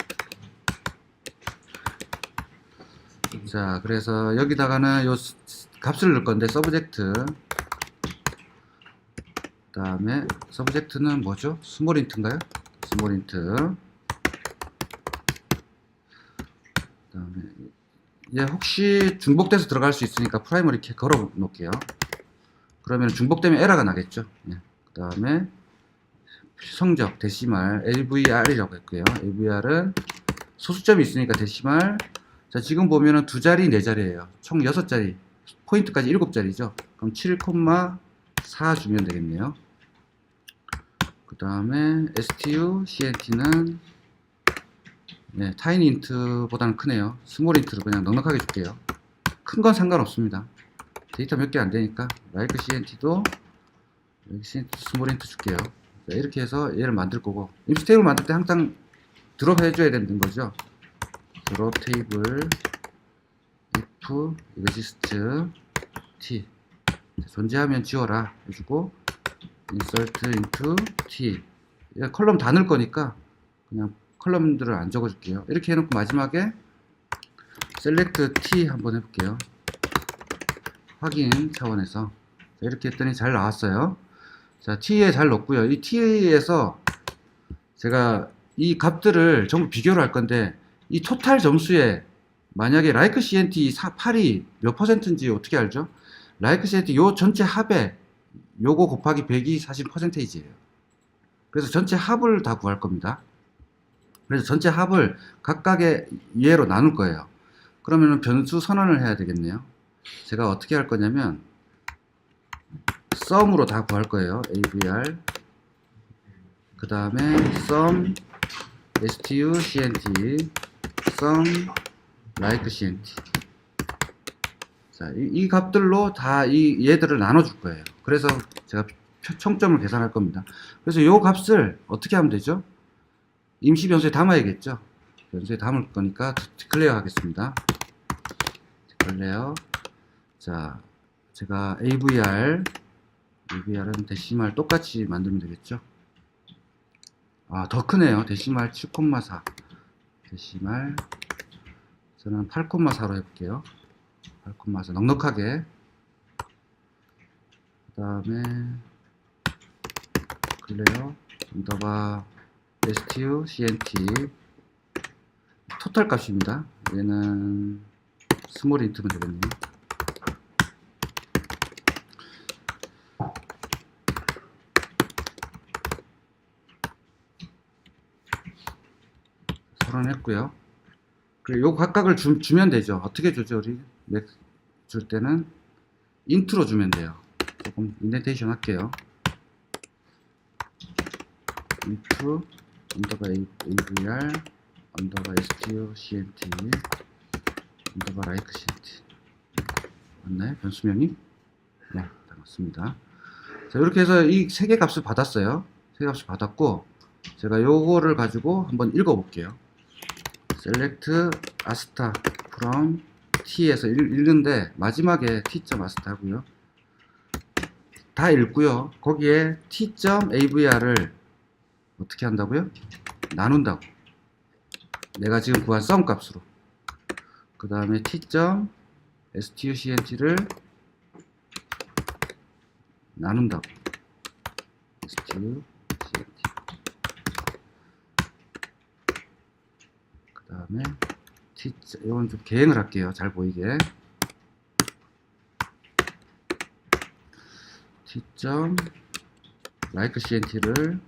자, 그래서 여기다가는 요 값을 넣을 건데 서브젝트 그 다음에 서브젝트는 뭐죠? 스몰 인트인가요? 스몰 인트. 그 다음에 이제 혹시 중복돼서 들어갈 수 있으니까 프라이머리 이렇게 걸어 놓을게요. 그러면 중복되면 에러가 나겠죠. 그 다음에 성적 데시말 AVR이라고 했고요. AVR은 소수점이 있으니까 데시말. 자, 지금 보면은 2자리 4자리예요. 총 6자리. 포인트까지 7자리죠. 그럼 7,4 주면 되겠네요. 그 다음에 STU CNT는 타이니 인트보다는 크네요. 스몰 인트를 그냥 넉넉하게 줄게요. 큰 건 상관없습니다. 데이터 몇 개 안 되니까 라이크 CNT도 스몰 인트 줄게요. 자, 이렇게 해서 얘를 만들 거고, 임시 테이블 만들 때 항상 드롭 해줘야 되는 거죠. 드롭 테이블 if exist t 존재하면 지워라 해주고 insert into t. 컬럼 다 넣을 거니까 그냥 컬럼들을 안 적어줄게요. 이렇게 해놓고 마지막에 select t 한번 해볼게요. 확인 차원에서. 자, 이렇게 했더니 잘 나왔어요. 자, t에 잘 넣었고요. 이 t에서 제가 이 값들을 전부 비교를 할 건데, 이 토탈 점수에 만약에 like CNT 8이 몇 %인지 어떻게 알죠? like CNT 요 전체 합에 요거 곱하기 100이 사실 %예요. 그래서 전체 합을 다 구할 겁니다. 그래서 전체 합을 각각의 예로 나눌 거예요. 그러면은 변수 선언을 해야 되겠네요. 제가 어떻게 할 거냐면 sum으로 다 구할 거예요. AVR 그 다음에 sum STU CNT sum like CNT. 자, 이 값들로 다 이 얘들을 나눠 줄 거예요. 그래서 제가 총점을 계산할 겁니다. 그래서 요 값을 어떻게 하면 되죠? 임시 변수에 담아야겠죠. 변수에 담을 거니까 디클레어 하겠습니다. 디클레어. 자, 제가 AVR은 데시말 똑같이 만들면 되겠죠. 아, 더 크네요. 데시말 7,4. 데시말 저는 8,4로 해볼게요. 8,4 넉넉하게. 그 다음에 클레어 언더바 STU CNT 토탈 값입니다. 얘는 스몰 인트면 되겠네요. 선언했고요. 그리고 요 각각을 주면 되죠. 어떻게 주죠? 우리 줄 때는 인트로 주면 돼요. 조금 인덴테이션 할게요. int 언더바 avr 언더바 STU CNT 언더바 like CNT 맞나요? 변수명이? 네, 다 맞습니다. 자, 이렇게 해서 이 3개 값을 받았어요. 3개 값을 받았고, 제가 요거를 가지고 한번 읽어 볼게요. select asta from t에서 읽는데 마지막에 t.asta 하고요. 다 읽고요. 거기에 t.avr을 어떻게 한다고요? 나눈다고. 내가 지금 구한 sum 값으로. 그 다음에 t.stucnt를 나눈다고. stucnt. 그 다음에 이건 좀 개행을 할게요. 잘 보이게. t.like cnt를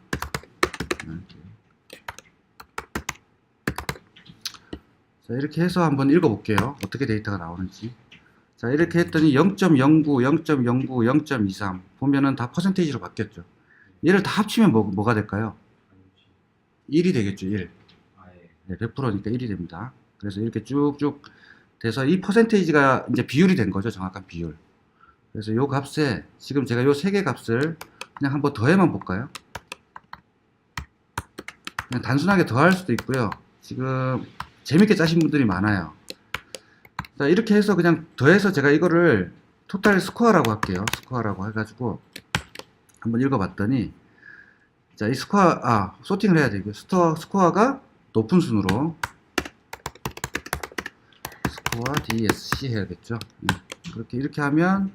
자, 이렇게 해서 한번 읽어볼게요. 어떻게 데이터가 나오는지. 자, 이렇게 했더니 0.09, 0.09, 0.23 보면은 다 퍼센테이지로 바뀌었죠. 얘를 다 합치면 뭐가 될까요? 1이 되겠죠. 1. 네, 100%니까 1이 됩니다. 그래서 이렇게 쭉쭉 돼서 이 퍼센테이지가 이제 비율이 된 거죠. 정확한 비율. 그래서 요 값에 지금 제가 요 3개 값을 그냥 한번 더해만 볼까요? 그냥 단순하게 더할 수도 있고요. 지금 재밌게 짜신 분들이 많아요. 자, 이렇게 해서 그냥 더해서 제가 이거를 토탈 스코어라고 할게요. 스코어라고 해가지고 한번 읽어봤더니, 자, 이 스코어, 소팅을 해야 되고요. 스코어가 높은 순으로 스코어 DSC 해야겠죠. 네. 이렇게 하면,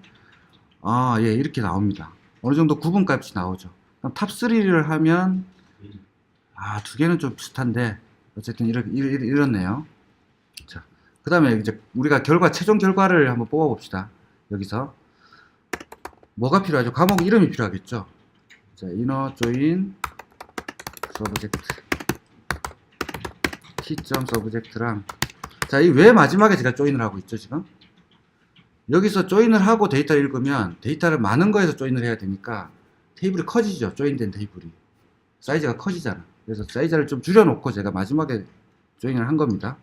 예, 이렇게 나옵니다. 어느 정도 구분값이 나오죠. 그럼 탑3를 하면, 두 개는 좀 비슷한데, 어쨌든 이렇네요. 자, 그 다음에 이제 우리가 최종 결과를 한번 뽑아봅시다. 여기서. 뭐가 필요하죠? 과목 이름이 필요하겠죠? 자, inner join subject t.subject랑, 자, 이 왜 마지막에 제가 조인을 하고 있죠, 지금? 여기서 조인을 하고 데이터를 읽으면 데이터를 많은 거에서 조인을 해야 되니까 테이블이 커지죠. 조인된 테이블이. 사이즈가 커지잖아. 그래서 사이즈를 좀 줄여놓고 제가 마지막에 조인을 한 겁니다.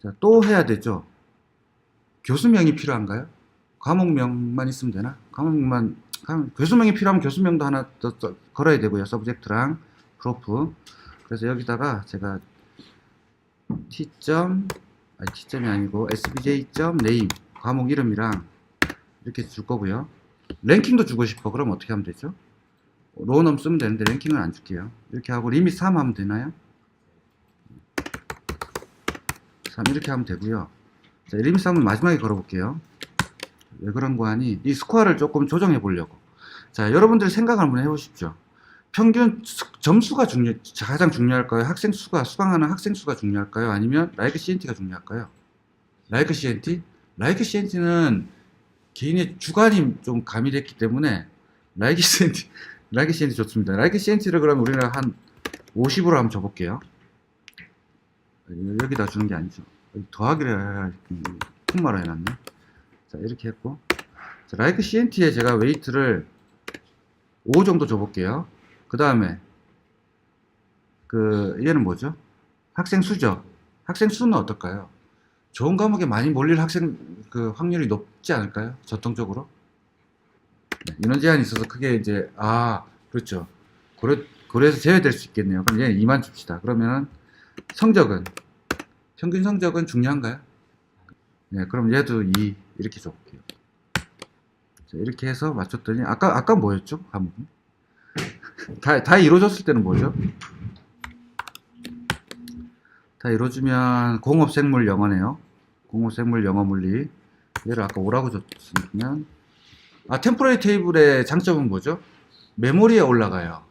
자, 또 해야 되죠. 교수명이 필요한가요? 과목명만 있으면 되나? 교수명이 필요하면 교수명도 하나 더 걸어야 되고요. 서브젝트랑 프로프. 그래서 여기다가 제가 T점이 아니고 sbj.name 과목 이름이랑 이렇게 줄 거고요. 랭킹도 주고 싶어. 그럼 어떻게 하면 되죠? 로우넘 쓰면 되는데 랭킹은 안 줄게요. 이렇게 하고 리밋 3 하면 되나요? 3 이렇게 하면 되고요. 자, 리밋 3은 마지막에 걸어볼게요. 왜 그런 거 하니? 이 스코어를 조금 조정해 보려고. 자, 여러분들 생각 한번 해보십시오. 평균 점수가 가장 중요할까요? 학생 수가, 수강하는 학생 수가 중요할까요? 아니면 라이크 CNT가 중요할까요? 라이크 CNT? 라이크 CNT는 개인의 주관이 좀 가미됐기 때문에 라이크 CNT 좋습니다. 라이크 CNT를 그러면 우리는 한 50으로 한번 줘볼게요. 여기다 주는 게 아니죠. 더하기를 콤마로 해놨네. 자, 이렇게 했고. 자, 라이크 CNT에 제가 웨이트를 5 정도 줘볼게요. 그 다음에 얘는 뭐죠? 학생 수죠. 학생 수는 어떨까요? 좋은 과목에 많이 몰릴 학생 확률이 높지 않을까요? 전통적으로. 네, 인원 제한이 있어서 크게 이제 그렇죠. 고려해서 제외될 수 있겠네요. 그럼 얘는 2만 줍시다. 그러면은 성적은 평균 성적은 중요한가요? 네, 그럼 얘도 2 이렇게 줘볼게요. 자, 이렇게 해서 맞췄더니 아까 뭐였죠? 과목은? 다 이루어졌을 때는 뭐죠? 다 이루어지면 공업생물 영어네요. 공업생물 영어 물리. 얘를 아까 5라고 줬으면 템포러리 테이블의 장점은 뭐죠? 메모리에 올라가요.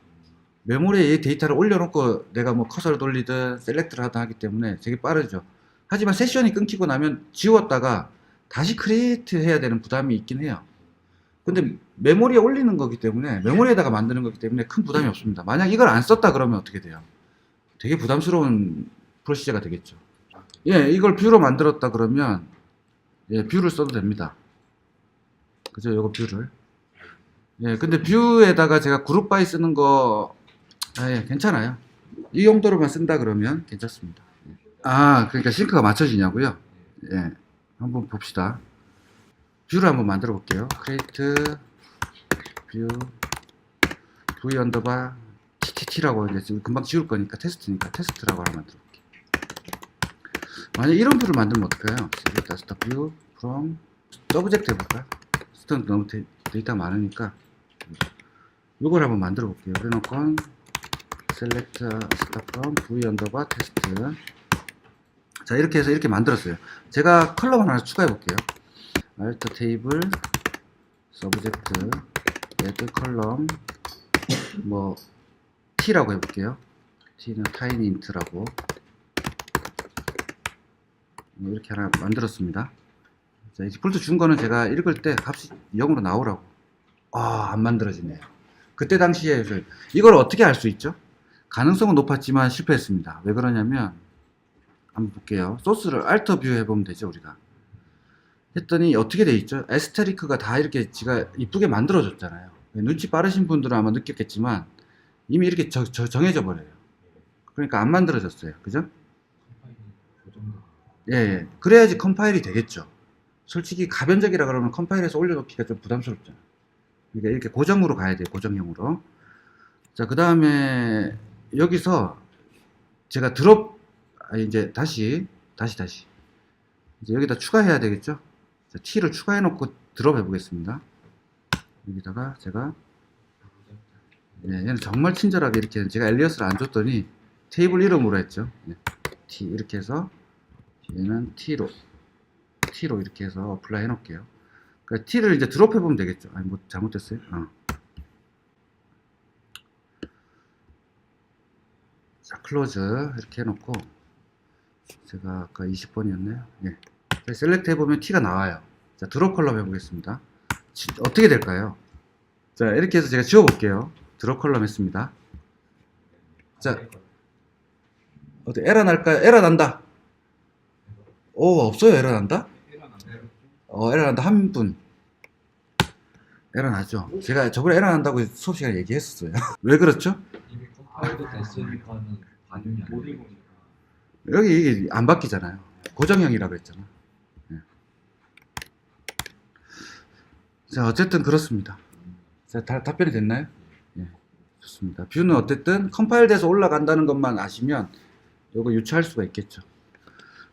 메모리에 이 데이터를 올려놓고 내가 뭐 커서를 돌리든 셀렉트를 하든 하기 때문에 되게 빠르죠. 하지만 세션이 끊기고 나면 지웠다가 다시 크리에이트 해야 되는 부담이 있긴 해요. 근데 메모리에 올리는 거기 때문에, 메모리에다가 만드는 거기 때문에 큰 부담이 없습니다. 만약 이걸 안 썼다 그러면 어떻게 돼요? 되게 부담스러운 프로시저가 되겠죠. 예, 이걸 뷰로 만들었다 그러면 뷰를 써도 됩니다. 그죠? 요거 뷰를. 예, 근데 뷰에다가 제가 그룹 바이 쓰는 거 괜찮아요. 이 용도로만 쓴다 그러면 괜찮습니다. 그러니까 싱크가 맞춰지냐고요? 예, 한번 봅시다. 뷰를 한번 만들어 볼게요. create 뷰 v 언더바 ttt라고 이제 지금 금방 지울 거니까 테스트니까 테스트라고 하나 만들어 볼게요. 만약 이런 뷰를 만들면 어떨까요? start view from subject 해볼까? 스턴 너무 데이터가 많으니까 이걸 한번 만들어 볼게요. 그래놓고 select start from v 언더바 test. 자, 이렇게 해서 이렇게 만들었어요. 제가 컬럼 하나 추가해 볼게요. alt 테이블 subject add column 뭐 t라고 해볼게요. t는 tiny int라고 이렇게 하나 만들었습니다. 자, 이 디폴트 준 거는 제가 읽을 때 값이 0으로 나오라고. 안 만들어지네요. 그때 당시에 이걸 어떻게 알 수 있죠? 가능성은 높았지만 실패했습니다. 왜 그러냐면 한번 볼게요. 소스를 알터 뷰 해보면 되죠, 우리가. 했더니 어떻게 돼 있죠? 에스테리크가 다 이렇게 지가 이쁘게 만들어졌잖아요. 눈치 빠르신 분들은 아마 느꼈겠지만 이미 이렇게 정해져 버려요. 그러니까 안 만들어졌어요. 그죠? 예. 그래야지 컴파일이 되겠죠. 솔직히 가변적이라 그러면 컴파일해서 올려놓기가 좀 부담스럽잖아요. 그러니까 이렇게 고정으로 가야 돼요. 고정형으로. 자, 그 다음에 여기서 제가 이제 다시 이제 여기다 추가해야 되겠죠? 자, t를 추가해 놓고 드롭 해보겠습니다. 여기다가 제가 얘는 정말 친절하게 이렇게 제가 엘리어스를 안 줬더니 테이블 이름으로 했죠. t 이렇게 해서 얘는 t로 이렇게 해서 어플라이 해 놓을게요. 그러니까 t를 이제 드롭해 보면 되겠죠. 아니 뭐 잘못됐어요. 자, 클로즈 이렇게 해놓고 제가 아까 20번이었네요. 예. 셀렉트 해보면 t가 나와요. 자, 드롭 컬럼 해보겠습니다. 어떻게 될까요? 자, 이렇게 해서 제가 지워볼게요. 드롭 컬럼 했습니다. 자, 어디 에러 날까요? 에러 난다. 오, 없어요. 에러 난다? 에러 난다. 한 분. 에러 나죠. 제가 저번에 에러 난다고 수업 시간에 얘기했었어요. 왜 그렇죠? 이미 컴파일도 됐으니까는 반영이 안 돼. 여기 이게 안 바뀌잖아요. 고정형이라고 했잖아. 예. 자, 어쨌든 그렇습니다. 자, 답변이 됐나요? 예, 좋습니다. 뷰는 어쨌든 컴파일돼서 올라간다는 것만 아시면 이거 유추할 수가 있겠죠.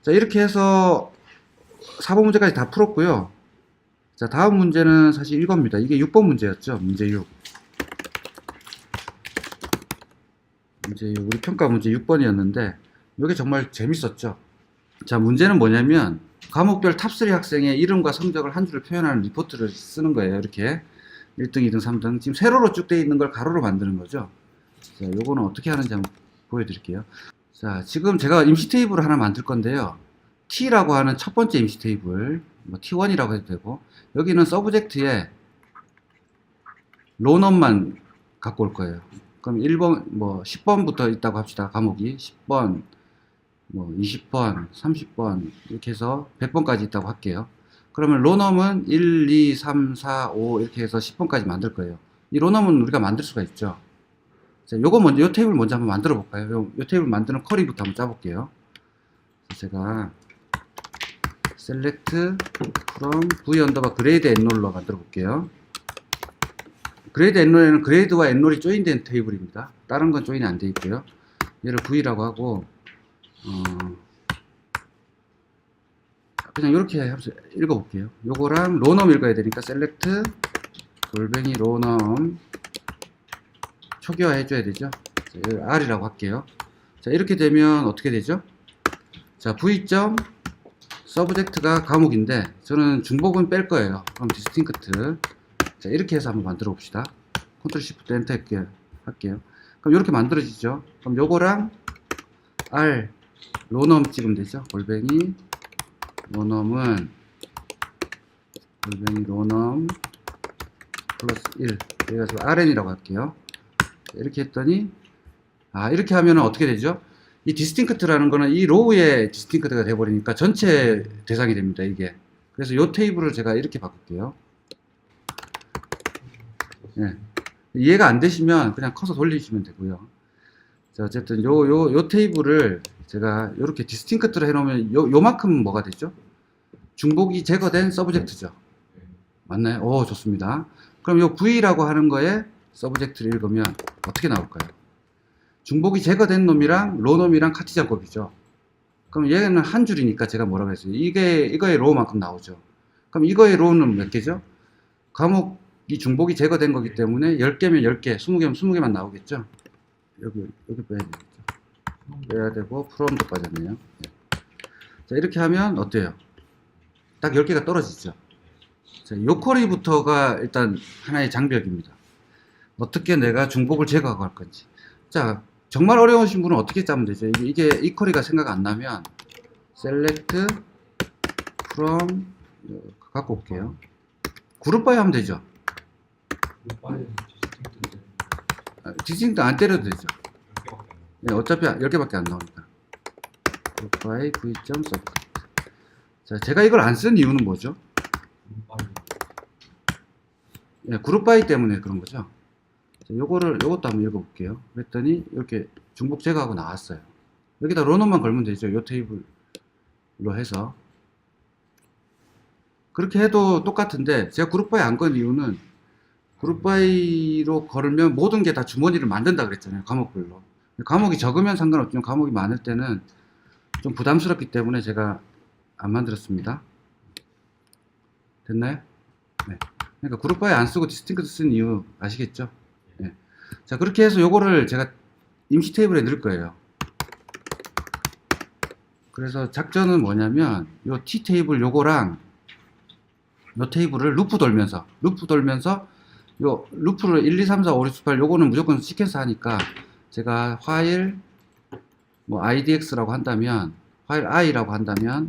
자, 이렇게 해서 4번 문제까지 다 풀었고요. 자, 다음 문제는 사실 이겁니다. 이게 6번 문제였죠. 문제 6. 우리 평가 문제 6번이었는데 이게 정말 재밌었죠. 자, 문제는 뭐냐면 과목별 탑3 학생의 이름과 성적을 한 줄을 표현하는 리포트를 쓰는 거예요. 이렇게 1등, 2등, 3등 지금 세로로 쭉 돼 있는 걸 가로로 만드는 거죠. 자, 요거는 어떻게 하는지 한번 보여드릴게요. 자, 지금 제가 임시 테이블을 하나 만들 건데요. T라고 하는 첫 번째 임시 테이블, 뭐 T1이라고 해도 되고, 여기는 서브젝트에 로넘만 갖고 올 거예요. 그럼 1번, 뭐 10번부터 있다고 합시다. 과목이 10번, 뭐 20번, 30번 이렇게 해서 100번까지 있다고 할게요. 그러면 로넘은 1, 2, 3, 4, 5 이렇게 해서 10번까지 만들 거예요. 이 로넘은 우리가 만들 수가 있죠. 자, 요거 먼저, 요 테이블 먼저 한번 만들어 볼까요? 요 테이블 만드는 쿼리부터 한번 짜볼게요. 제가 select from v 언더바 grade enroll로 만들어 볼게요. grade enroll에는 grade와 enroll이 조인된 테이블입니다. 다른 건 조인이 안 돼 있고요. 얘를 v라고 하고, 그냥 이렇게 읽어볼게요. 요거랑 로넘 읽어야 되니까 select 골뱅이 로넘 초기화 해줘야 되죠. 자, R이라고 할게요. 자, 이렇게 되면 어떻게 되죠? 자, v. 서브젝트가 과목인데 저는 중복은 뺄 거예요. 그럼 디스팅크트. 자, 이렇게 해서 한번 만들어 봅시다. 컨트롤 시프트 엔터 할게요. 그럼 이렇게 만들어지죠. 그럼 요거랑 R 로넘 찍으면 되죠. 골뱅이 로넘은 골뱅이 로넘 플러스 1 그래가지고 RN이라고 할게요. 이렇게 했더니 이렇게 하면 어떻게 되죠? 이 디스팅크트라는 거는 이 로우의 디스팅크트가 돼버리니까 전체 대상이 됩니다. 이게. 그래서 이 테이블을 제가 이렇게 바꿀게요. 예. 이해가 안 되시면 그냥 커서 돌리시면 되고요. 자, 어쨌든 요 테이블을 제가 이렇게 디스팅크트로 해놓으면 요만큼 뭐가 되죠? 중복이 제거된 서브젝트죠. 맞나요? 오, 좋습니다. 그럼 요 V라고 하는 거에 서브젝트를 읽으면 어떻게 나올까요? 중복이 제거된 놈이랑 로놈이랑 카티전 곱이죠. 그럼 얘는 한 줄이니까 제가 뭐라고 했어요? 이거의 로우만큼 나오죠. 그럼 이거의 로우는 몇 개죠? 과목이 중복이 제거된 거기 때문에 10개면 10개, 20개면 20개만 나오겠죠. 여기 빼야 되겠죠. 빼야 되고, 프롬도 빠졌네요. 네. 자, 이렇게 하면 어때요? 딱 10개가 떨어지죠. 자, 요 쿼리부터가 일단 하나의 장벽입니다. 어떻게 내가 중복을 제거하고 할 건지. 자, 정말 어려우신 분은 어떻게 짜면 되죠? 이 쿼리가 생각 안 나면 select from 갖고 올게요. 그룹 바이 하면 되죠. 디스팅트 안 때려도 되죠. 네, 어차피 10개밖에 안 나오니까. 그룹 바이 v.subset. 자, 제가 이걸 안 쓴 이유는 뭐죠? 네, 그룹 바이 때문에 그런 거죠. 요것도 한번 읽어볼게요. 그랬더니 이렇게 중복 제거하고 나왔어요. 여기다 로넘만 걸면 되죠. 요 테이블로 해서. 그렇게 해도 똑같은데 제가 그룹바이 안 건 이유는 그룹바이로 걸으면 모든 게 다 주머니를 만든다 그랬잖아요. 과목별로. 과목이 적으면 상관없지만 과목이 많을 때는 좀 부담스럽기 때문에 제가 안 만들었습니다. 됐나요? 네. 그러니까 그룹바이 안 쓰고 디스팅크트 쓴 이유 아시겠죠? 네. 자, 그렇게 해서 요거를 제가 임시 테이블에 넣을 거예요. 그래서 작전은 뭐냐면 요 T 테이블 요거랑 요 테이블을 루프 돌면서 요 루프를 1, 2, 3, 4, 5, 6, 7, 8 요거는 무조건 시퀀스 하니까 제가 while 뭐 idx라고 한다면 while i라고 한다면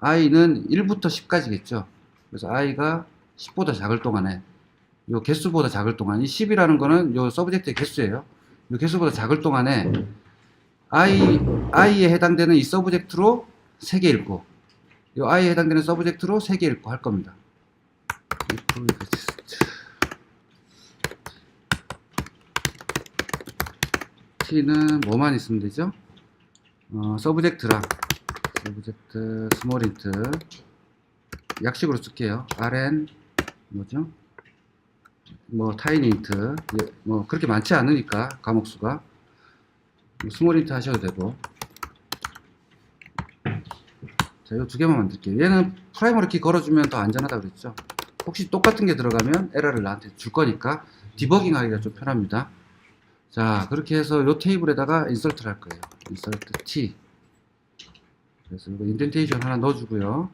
i는 1부터 10까지겠죠. 그래서 i가 10보다 작을 동안에 요 개수보다 작을 동안 이 10이라는 거는 요 서브젝트의 개수예요. 요 개수보다 작을 동안에 i에 해당되는 이 서브젝트로 3개 읽고 요 i에 해당되는 서브젝트로 3개 읽고 할 겁니다. t는 뭐만 있으면 되죠? 서브젝트랑 서브젝트 스몰 인트 약식으로 쓸게요. rn 뭐죠? 뭐 타이니 인트 뭐 그렇게 많지 않으니까 과목수가 스몰 인트 하셔도 되고. 자, 요 두 개만 만들게요. 얘는 프라이머리 키 걸어주면 더 안전하다 그랬죠. 혹시 똑같은 게 들어가면 에러를 나한테 줄 거니까 디버깅 하기가 좀 편합니다. 자, 그렇게 해서 요 테이블에다가 인서트를 할 거예요. 인서트 t. 그래서 이거 인덴테이션 하나 넣어주고요.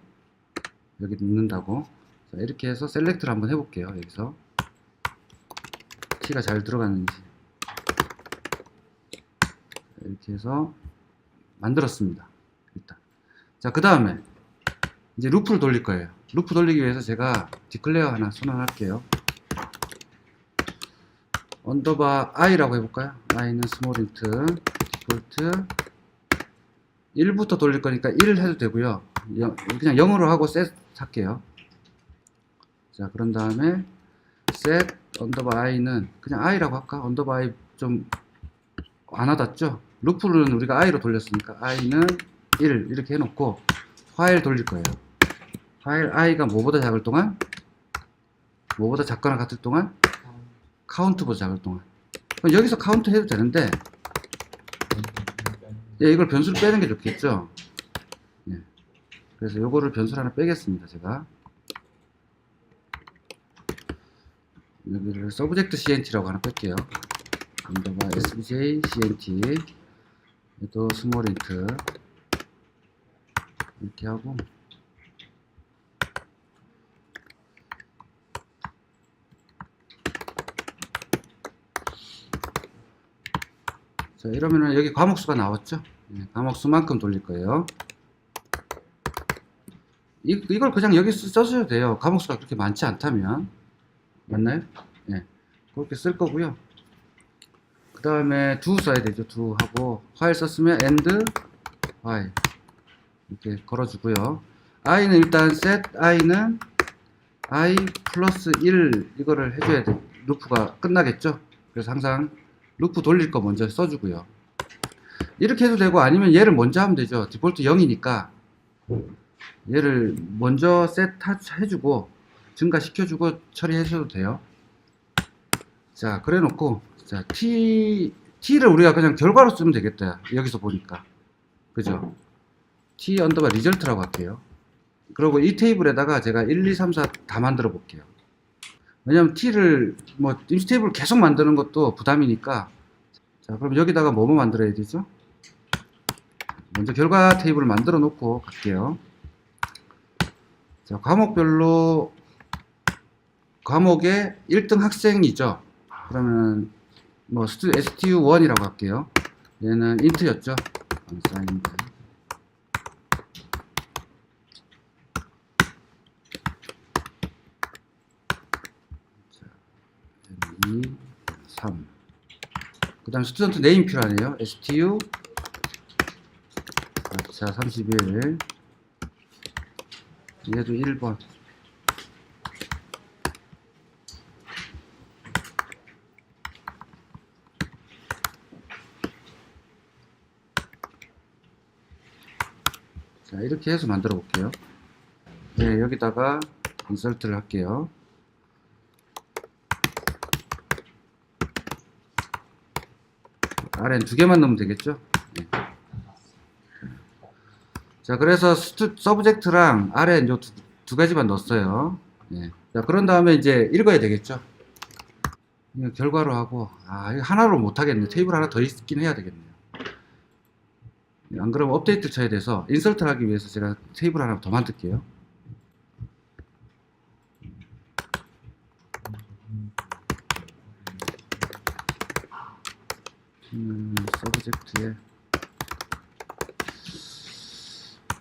여기 넣는다고. 자, 이렇게 해서 셀렉트를 한번 해볼게요. 여기서 t가 잘 들어가는지. 이렇게 해서 만들었습니다. 일단. 자, 그 다음에 이제 루프를 돌릴 거예요. 루프 돌리기 위해서 제가 디클레어 하나 선언할게요. 언더바 i라고 해볼까요? i는 스몰 인트 디폴트 1부터 돌릴 거니까 1을 해도 되고요. 그냥 0으로 하고 셋 할게요. 자, 그런 다음에 set 언더바 i는 그냥 i라고 할까? 언더바 i 좀 안 와닿죠? 루프는 우리가 i로 돌렸으니까 i는 1 이렇게 해놓고 while 돌릴 거예요. while i가 뭐보다 작을 동안? 뭐보다 작거나 같을 동안? 카운트보다 작을 동안. 그럼 여기서 카운트 해도 되는데 예, 이걸 변수를 빼는 게 좋겠죠. 예. 그래서 요거를 변수를 하나 빼겠습니다. 제가 여기를 서브젝트 cnt라고 하나 뺄게요. 언더바 sbj cnt 또 스몰 인트 이렇게 하고 자, 이러면은 여기 과목수가 나왔죠. 네, 과목수만큼 돌릴 거예요. 이걸 그냥 여기 써주셔도 돼요. 과목수가 그렇게 많지 않다면. 맞나요? 네, 그렇게 쓸 거고요. 그 다음에 do 써야 되죠. do 하고 while 썼으면 and while 이렇게 걸어주고요. i는 일단 set i는 i 플러스 1 이거를 해줘야 돼. 루프가 끝나겠죠. 그래서 항상 루프 돌릴 거 먼저 써주고요. 이렇게 해도 되고 아니면 얘를 먼저 하면 되죠. 디폴트 0이니까 얘를 먼저 셋 해주고 증가시켜주고 처리하셔도 돼요. 자, 그래 놓고 자, t를 우리가 그냥 결과로 쓰면 되겠다. 여기서 보니까 그죠? t 언더바 리절트라고 할게요. 그리고 이 테이블에다가 제가 1, 2, 3, 4 다 만들어 볼게요. 왜냐면 t를 뭐 임시 테이블 계속 만드는 것도 부담이니까. 자, 그럼 여기다가 뭐 만들어야 되죠? 먼저 결과 테이블을 만들어 놓고 갈게요. 자, 과목별로 과목의 1등 학생이죠. 그러면 뭐 stu1이라고 할게요. 얘는 int였죠. unsigned. 자, 2, 3. 그 다음 스튜던트 네임 필요하네요. stu 자, 31. 얘도 1번. 자, 이렇게 해서 만들어 볼게요. 네, 여기다가 인설트를 할게요. rn 두 개만 넣으면 되겠죠? 네. 자, 그래서 서브젝트랑 rn 요 두 가지만 넣었어요. 네. 자, 그런 다음에 이제 읽어야 되겠죠? 이거 결과로 하고, 이거 하나로 못 하겠네. 테이블 하나 더 있긴 해야 되겠네요. 안 그러면 업데이트 쳐야 돼서 인설트를 하기 위해서 제가 테이블 하나 더 만들게요. 서브젝트에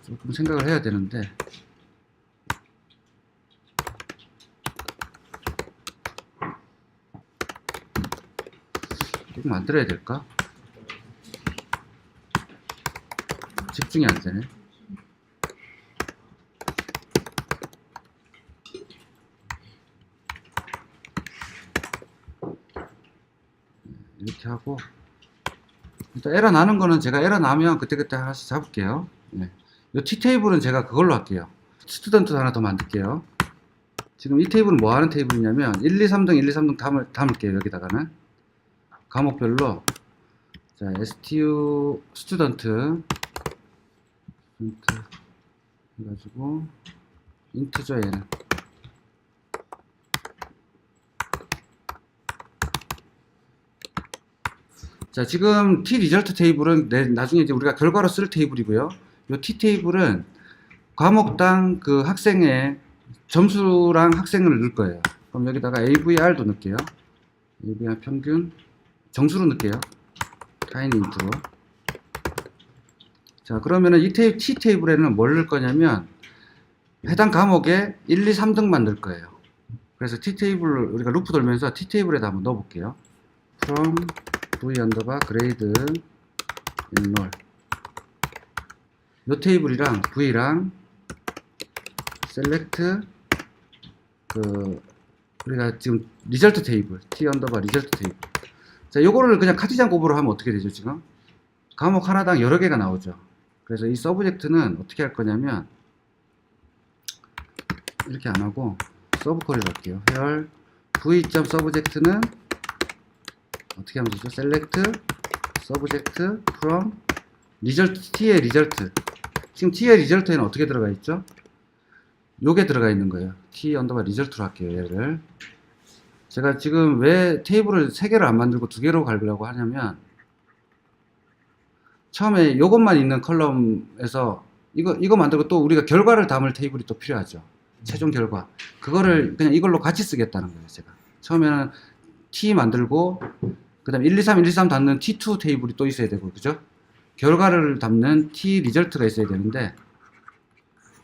조금 생각을 해야 되는데, 꼭 만들어야 될까? 집중이 안 되네. 이렇게 하고, 일단 에러 나는 거는 제가 에러 나면 그때그때 하나씩 잡을게요. 네. 이 T 테이블은 제가 그걸로 할게요. 스튜던트 하나 더 만들게요. 지금 이 테이블은 뭐 하는 테이블이냐면 1, 2, 3등, 1, 2, 3등 담을게요. 여기다가는 과목별로, 자, STU 스튜던트 해가지고 인트죠. 얘는 자, 지금 T 리절트 테이블은 나중에 이제 우리가 결과로 쓸 테이블이고요. 이 T 테이블은 과목당 그 학생의 점수랑 학생을 넣을 거예요. 그럼 여기다가 AVR도 넣을게요. AVR 평균 정수로 넣을게요. 타이니 인트로. 자, 그러면은 이 T 테이블에는 뭘 넣을 거냐면 해당 과목에 1, 2, 3등만 넣을 거예요. 그래서 T 테이블 우리가 루프 돌면서 T 테이블에다 한번 넣어 볼게요. from v 언더바 grade enroll. 요 테이블이랑 v랑 select 그 우리가 지금 리절트 테이블 t 언더바 리절트 테이블. 자, 요거를 그냥 카티장 곱으로 하면 어떻게 되죠? 지금 과목 하나당 여러 개가 나오죠. 그래서 이 서브젝트는 어떻게 할 거냐면 이렇게 안 하고 서브 쿼리를 할게요. where v.subject는 어떻게 하면 되죠? select subject from result, t의 result. 지금 t의 result에는 어떻게 들어가 있죠? 요게 들어가 있는 거예요. t 언더바 result로 할게요. 얘를 제가 지금 왜 테이블을 3개를 안 만들고 2개로 가려고 하냐면, 처음에 요것만 있는 컬럼에서 이거 만들고 또 우리가 결과를 담을 테이블이 또 필요하죠. 최종 결과. 그거를 그냥 이걸로 같이 쓰겠다는 거예요. 제가 처음에는 T 만들고 그 다음에 1, 2, 3, 1, 2, 3 담는 T2 테이블이 또 있어야 되고, 그죠? 결과를 담는 T 리절트가 있어야 되는데,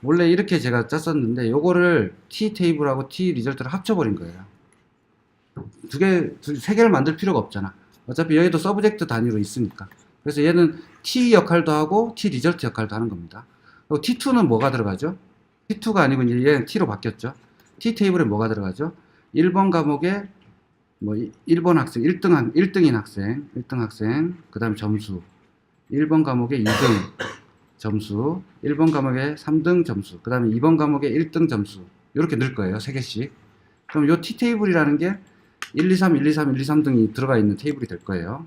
원래 이렇게 제가 짰었는데 요거를 T 테이블하고 T 리절트를 합쳐버린 거예요. 세 개를 만들 필요가 없잖아. 어차피 여기도 서브젝트 단위로 있으니까. 그래서 얘는 T 역할도 하고 T 리절트 역할도 하는 겁니다. 그리고 T2는 뭐가 들어가죠? T2가 아니고 이제 얘는 T로 바뀌었죠. T 테이블에 뭐가 들어가죠? 1번 과목에 뭐 1번 학생, 1등인 학생, 1등 학생, 그 다음 점수. 1번 과목에 2등 점수, 1번 과목에 3등 점수, 그 다음에 2번 과목에 1등 점수. 이렇게 넣을 거예요. 3개씩. 그럼 요 T 테이블이라는 게 1, 2, 3, 1, 2, 3, 1, 2, 3등이 들어가 있는 테이블이 될 거예요.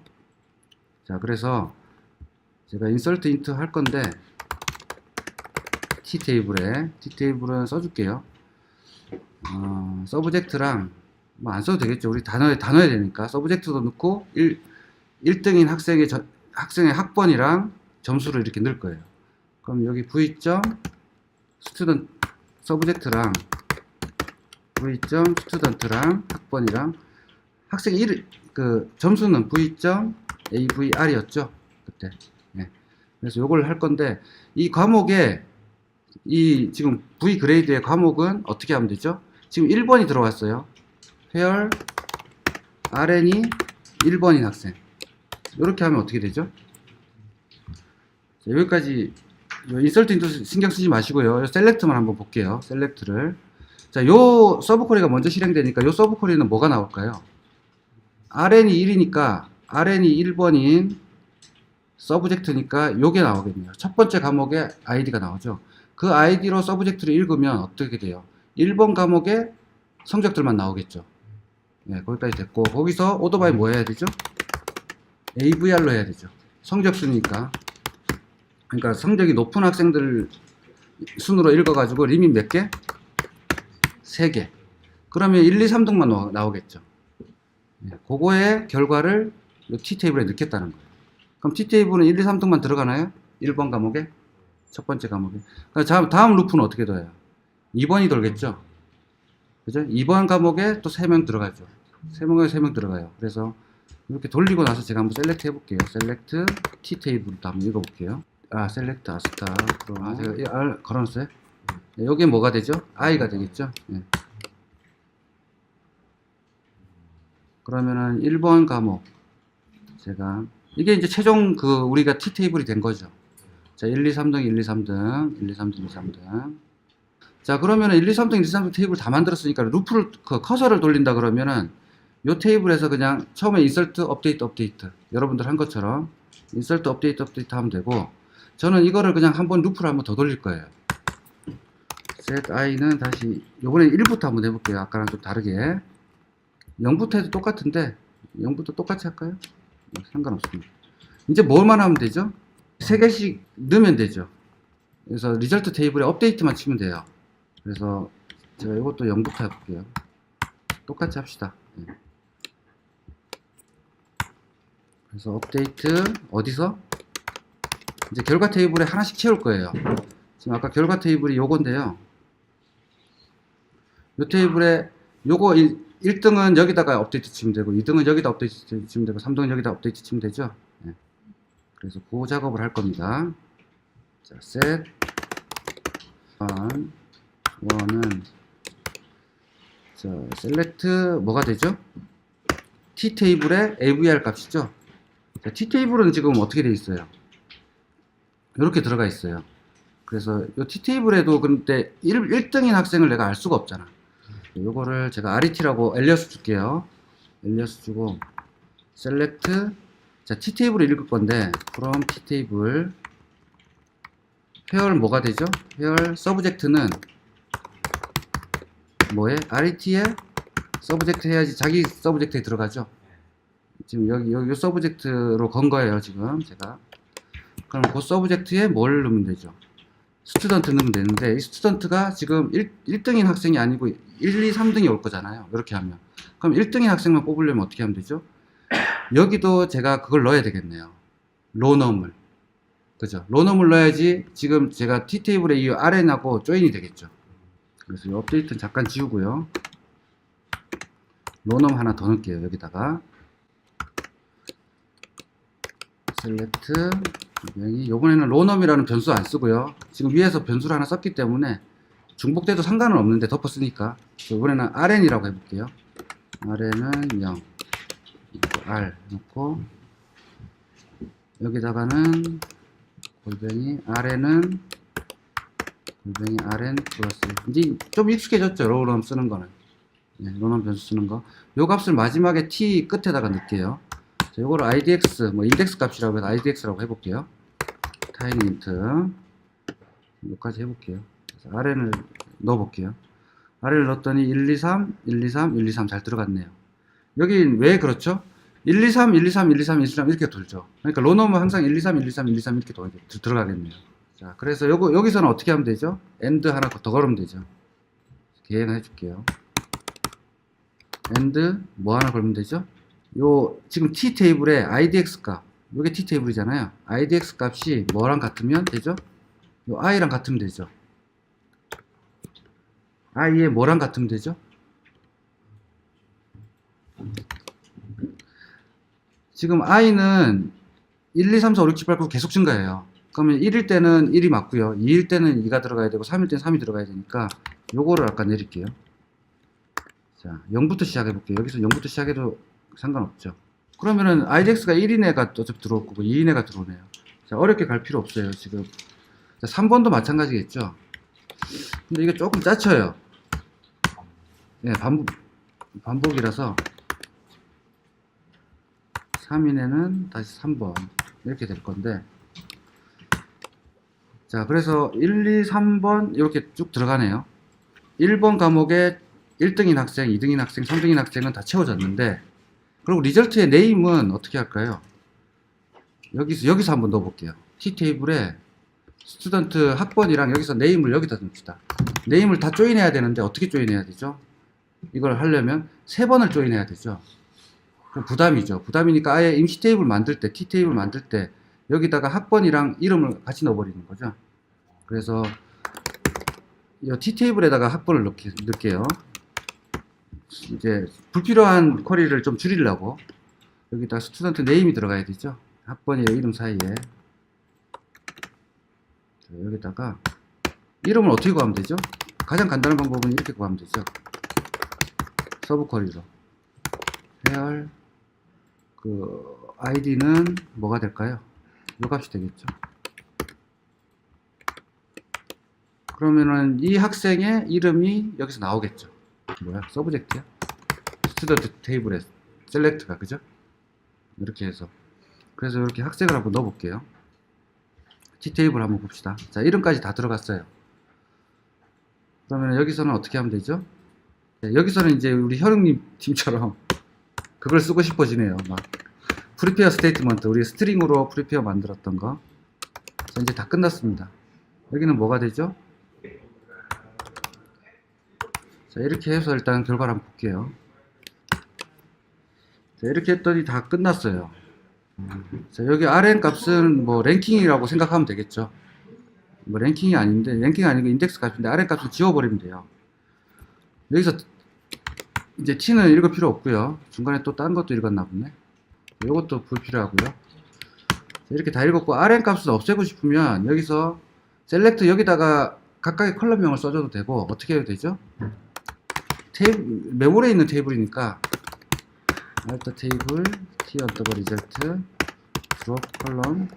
자, 그래서 제가 insert into 할 건데, T 테이블은 써줄게요. 서브젝트랑 뭐 안 써도 되겠죠. 우리 다 넣어야 되니까 서브젝트도 넣고 1등인 학생의 학번이랑 점수를 이렇게 넣을 거예요. 그럼 여기 v.student 서브젝트랑 v.student랑 학번이랑 학생 그 점수는 v.avr이었죠 그때. 네. 그래서 요걸 할 건데, 이 과목에 이 지금 V 그레이드의 과목은 어떻게 하면 되죠? 지금 1번이 들어왔어요. where RN이 1번인 학생. 이렇게 하면 어떻게 되죠? 자, 여기까지 인설트 인도 신경 쓰지 마시고요. 셀렉트만 한번 볼게요. 셀렉트를. 자, 요 서브 쿼리가 먼저 실행되니까 요 서브 쿼리는 뭐가 나올까요? RN이 1이니까 RN이 1번인 서브젝트니까 요게 나오겠네요. 첫 번째 과목에 아이디가 나오죠. 그 아이디로 서브젝트를 읽으면 어떻게 돼요? 1번 과목에 성적들만 나오겠죠. 네, 거기까지 됐고, 거기서 오토바이 뭐 해야 되죠? AVR로 해야 되죠. 성적순이니까. 그러니까 성적이 높은 학생들 순으로 읽어가지고 리밋 몇 개? 3개. 그러면 1, 2, 3등만 나오겠죠. 네, 그거의 결과를 이 T 테이블에 넣겠다는 거예요. 그럼 T 테이블은 1, 2, 3등만 들어가나요? 1번 과목에? 첫 번째 과목에. 그러니까 다음 루프는 어떻게 돼요? 2번이 돌겠죠? 그죠? 2번 과목에 또 3명 들어가죠. 3명에 3명 들어가요. 그래서 이렇게 돌리고 나서 제가 한번 셀렉트 해볼게요. 셀렉트 T 테이블도 한번 읽어볼게요. 셀렉트 아스타. 제가 걸어놨어요. 여기에 뭐가 되죠? I가 되겠죠? 예. 그러면은 1번 과목. 제가, 이게 이제 최종 우리가 T 테이블이 된 거죠. 자, 1, 2, 3등, 1, 2, 3등, 1, 2, 3등, 1, 2, 3등. 자, 그러면은 1, 2, 3등, 1, 2, 3등 테이블 다 만들었으니까 루프를, 커서를 돌린다 그러면은 요 테이블에서 그냥 처음에 인설트, 업데이트 여러분들 한 것처럼 인설트, 업데이트 하면 되고, 저는 이거를 그냥 한번 루프를 한번 더 돌릴 거예요. set i는 다시 요번에 1부터 한번 해볼게요. 아까랑 좀 다르게 0부터 해도 똑같은데 0부터 똑같이 할까요? 상관없습니다. 이제 뭘만 하면 되죠? 3개씩 넣으면 되죠. 그래서 리절트 테이블에 업데이트만 치면 돼요. 그래서 제가 이것도 0부터 해볼게요. 똑같이 합시다. 그래서 업데이트 어디서? 이제 결과 테이블에 하나씩 채울 거예요. 지금 아까 결과 테이블이 요건데요. 요 테이블에 요거 1등은 여기다가 업데이트 치면 되고 2등은 여기다 업데이트 치면 되고 3등은 여기다 업데이트 치면 되죠. 네. 그래서 그 작업을 할 겁니다. 자, set 1은 자, select 뭐가 되죠? T 테이블의 AVR 값이죠. 자, T 테이블은 지금 어떻게 돼 있어요? 이렇게 들어가 있어요. 그래서 이 T 테이블에도 근데 1등인 학생을 내가 알 수가 없잖아. 요거를 제가 RET라고 엘리어스 줄게요. 엘리어스 주고 select 자, T 테이블을 읽을 건데 from T 테이블 페어 뭐가 되죠? 페어 서브젝트는 뭐에? RET에 서브젝트 해야지 자기 서브젝트에 들어가죠. 지금 여기 서브젝트로 건 거예요, 지금 제가. 그럼 그 서브젝트에 뭘 넣으면 되죠? 스튜던트 넣으면 되는데, 이 스튜던트가 지금 1등인 학생이 아니고 1, 2, 3등이 올 거잖아요. 이렇게 하면. 그럼 1등인 학생만 뽑으려면 어떻게 하면 되죠? 여기도 제가 그걸 넣어야 되겠네요. 로넘을. 그죠? 로넘을 넣어야지 지금 제가 T 테이블에 이 RN하고 조인이 되겠죠. 그래서 이 업데이트는 잠깐 지우고요. 로넘 하나 더 넣을게요. 여기다가. 셀렉트 이번에는 로넘이라는 변수 안 쓰고요. 지금 위에서 변수를 하나 썼기 때문에 중복돼도 상관은 없는데 덮어 쓰니까 이번에는 RN이라고 해볼게요. RN은 0 R 놓고 여기다가는 골뱅이 RN은 골뱅이 RN 플러스 이제 좀 익숙해졌죠. 로넘 쓰는 거는. 네, 로넘 변수 쓰는 거. 요 값을 마지막에 T 끝에다가 넣을게요. 자, 요거를 IDX, 뭐 인덱스 값이라고 해서 IDX라고 해볼게요. 타이니 인트. 여기까지 해볼게요. 그래서 RN을 넣어볼게요. RN을 넣었더니 1, 2, 3, 1, 2, 3, 1, 2, 3 잘 들어갔네요. 여긴 왜 그렇죠? 1, 2, 3, 1, 2, 3, 1, 2, 3, 1, 2, 3 이렇게 돌죠. 그러니까 로넘은 항상 1, 2, 3, 1, 2, 3, 1, 2, 3 이렇게 들어가겠네요. 자, 그래서 여기서는 어떻게 하면 되죠? AND 하나 더 걸으면 되죠. 계획을 해줄게요. AND 뭐 하나 걸면 되죠? 지금 T 테이블의 IDX 값, 요게 T 테이블이잖아요. IDX 값이 뭐랑 같으면 되죠? 요 I랑 같으면 되죠. I에 뭐랑 같으면 되죠? 지금 I는 1, 2, 3, 4, 5, 6, 7, 8, 9 계속 증가해요. 그러면 1일 때는 1이 맞고요. 2일 때는 2가 들어가야 되고 3일 때는 3이 들어가야 되니까 요거를 아까 내릴게요. 자, 0부터 시작해 볼게요. 여기서 0부터 시작해도 상관없죠. 그러면은 IDX가 1인 애가 어차피 들어올 거고 2인 애가 들어오네요. 자, 어렵게 갈 필요 없어요. 지금 자, 3번도 마찬가지겠죠. 근데 이게 조금 짜쳐요. 예, 반복이라서 3인에는 다시 3번 이렇게 될 건데 자, 그래서 1, 2, 3번 이렇게 쭉 들어가네요. 1번 과목에 1등인 학생, 2등인 학생, 3등인 학생은 다 채워졌는데 그리고 리절트의 네임은 어떻게 할까요? 여기서 한번 넣어볼게요. T 테이블에 스튜던트 학번이랑 여기서 네임을 여기다 넣읍시다. 네임을 다 조인해야 되는데 어떻게 조인해야 되죠? 이걸 하려면 3번을 조인해야 되죠. 그럼 부담이죠. 부담이니까 아예 임시 테이블 만들 때, T 테이블 만들 때 여기다가 학번이랑 이름을 같이 넣어버리는 거죠. 그래서 이 T 테이블에다가 학번을 넣을게요. 이제 불필요한 쿼리를 좀 줄이려고 여기다 스튜던트 네임이 들어가야 되죠. 학번의 이름 사이에. 자, 여기다가 이름을 어떻게 구하면 되죠? 가장 간단한 방법은 이렇게 구하면 되죠. 서브 쿼리로 해열 아이디는 뭐가 될까요? 이 값이 되겠죠. 그러면은 이 학생의 이름이 여기서 나오겠죠. 뭐야? 서브젝트야? 스튜던트 테이블에 셀렉트가, 그죠? 이렇게 해서. 그래서 이렇게 학생을 한번 넣어 볼게요. T테이블 한번 봅시다. 자, 이름까지 다 들어갔어요. 그러면 여기서는 어떻게 하면 되죠? 네, 여기서는 이제 우리 현웅님 팀처럼 그걸 쓰고 싶어지네요. 막 프리페어 스테이트먼트, 우리 스트링으로 프리페어 만들었던 거. 자, 이제 다 끝났습니다. 여기는 뭐가 되죠? 자, 이렇게 해서 일단 결과를 한번 볼게요. 자, 이렇게 했더니 다 끝났어요. 자, 여기 RN 값은 뭐 랭킹이라고 생각하면 되겠죠. 뭐 랭킹이 아닌데, 랭킹이 아니고 인덱스 값인데 RN 값을 지워버리면 돼요. 여기서 이제 T는 읽을 필요 없고요. 중간에 또 딴 것도 읽었나 보네. 이것도 불필요하고요. 자, 이렇게 다 읽었고, RN 값을 없애고 싶으면 여기서 셀렉트 여기다가 각각의 컬럼명을 써줘도 되고, 어떻게 해도 되죠? 메모리에 있는 테이블이니까 알터 테이블 T 언더바 리절트 드롭 컬럼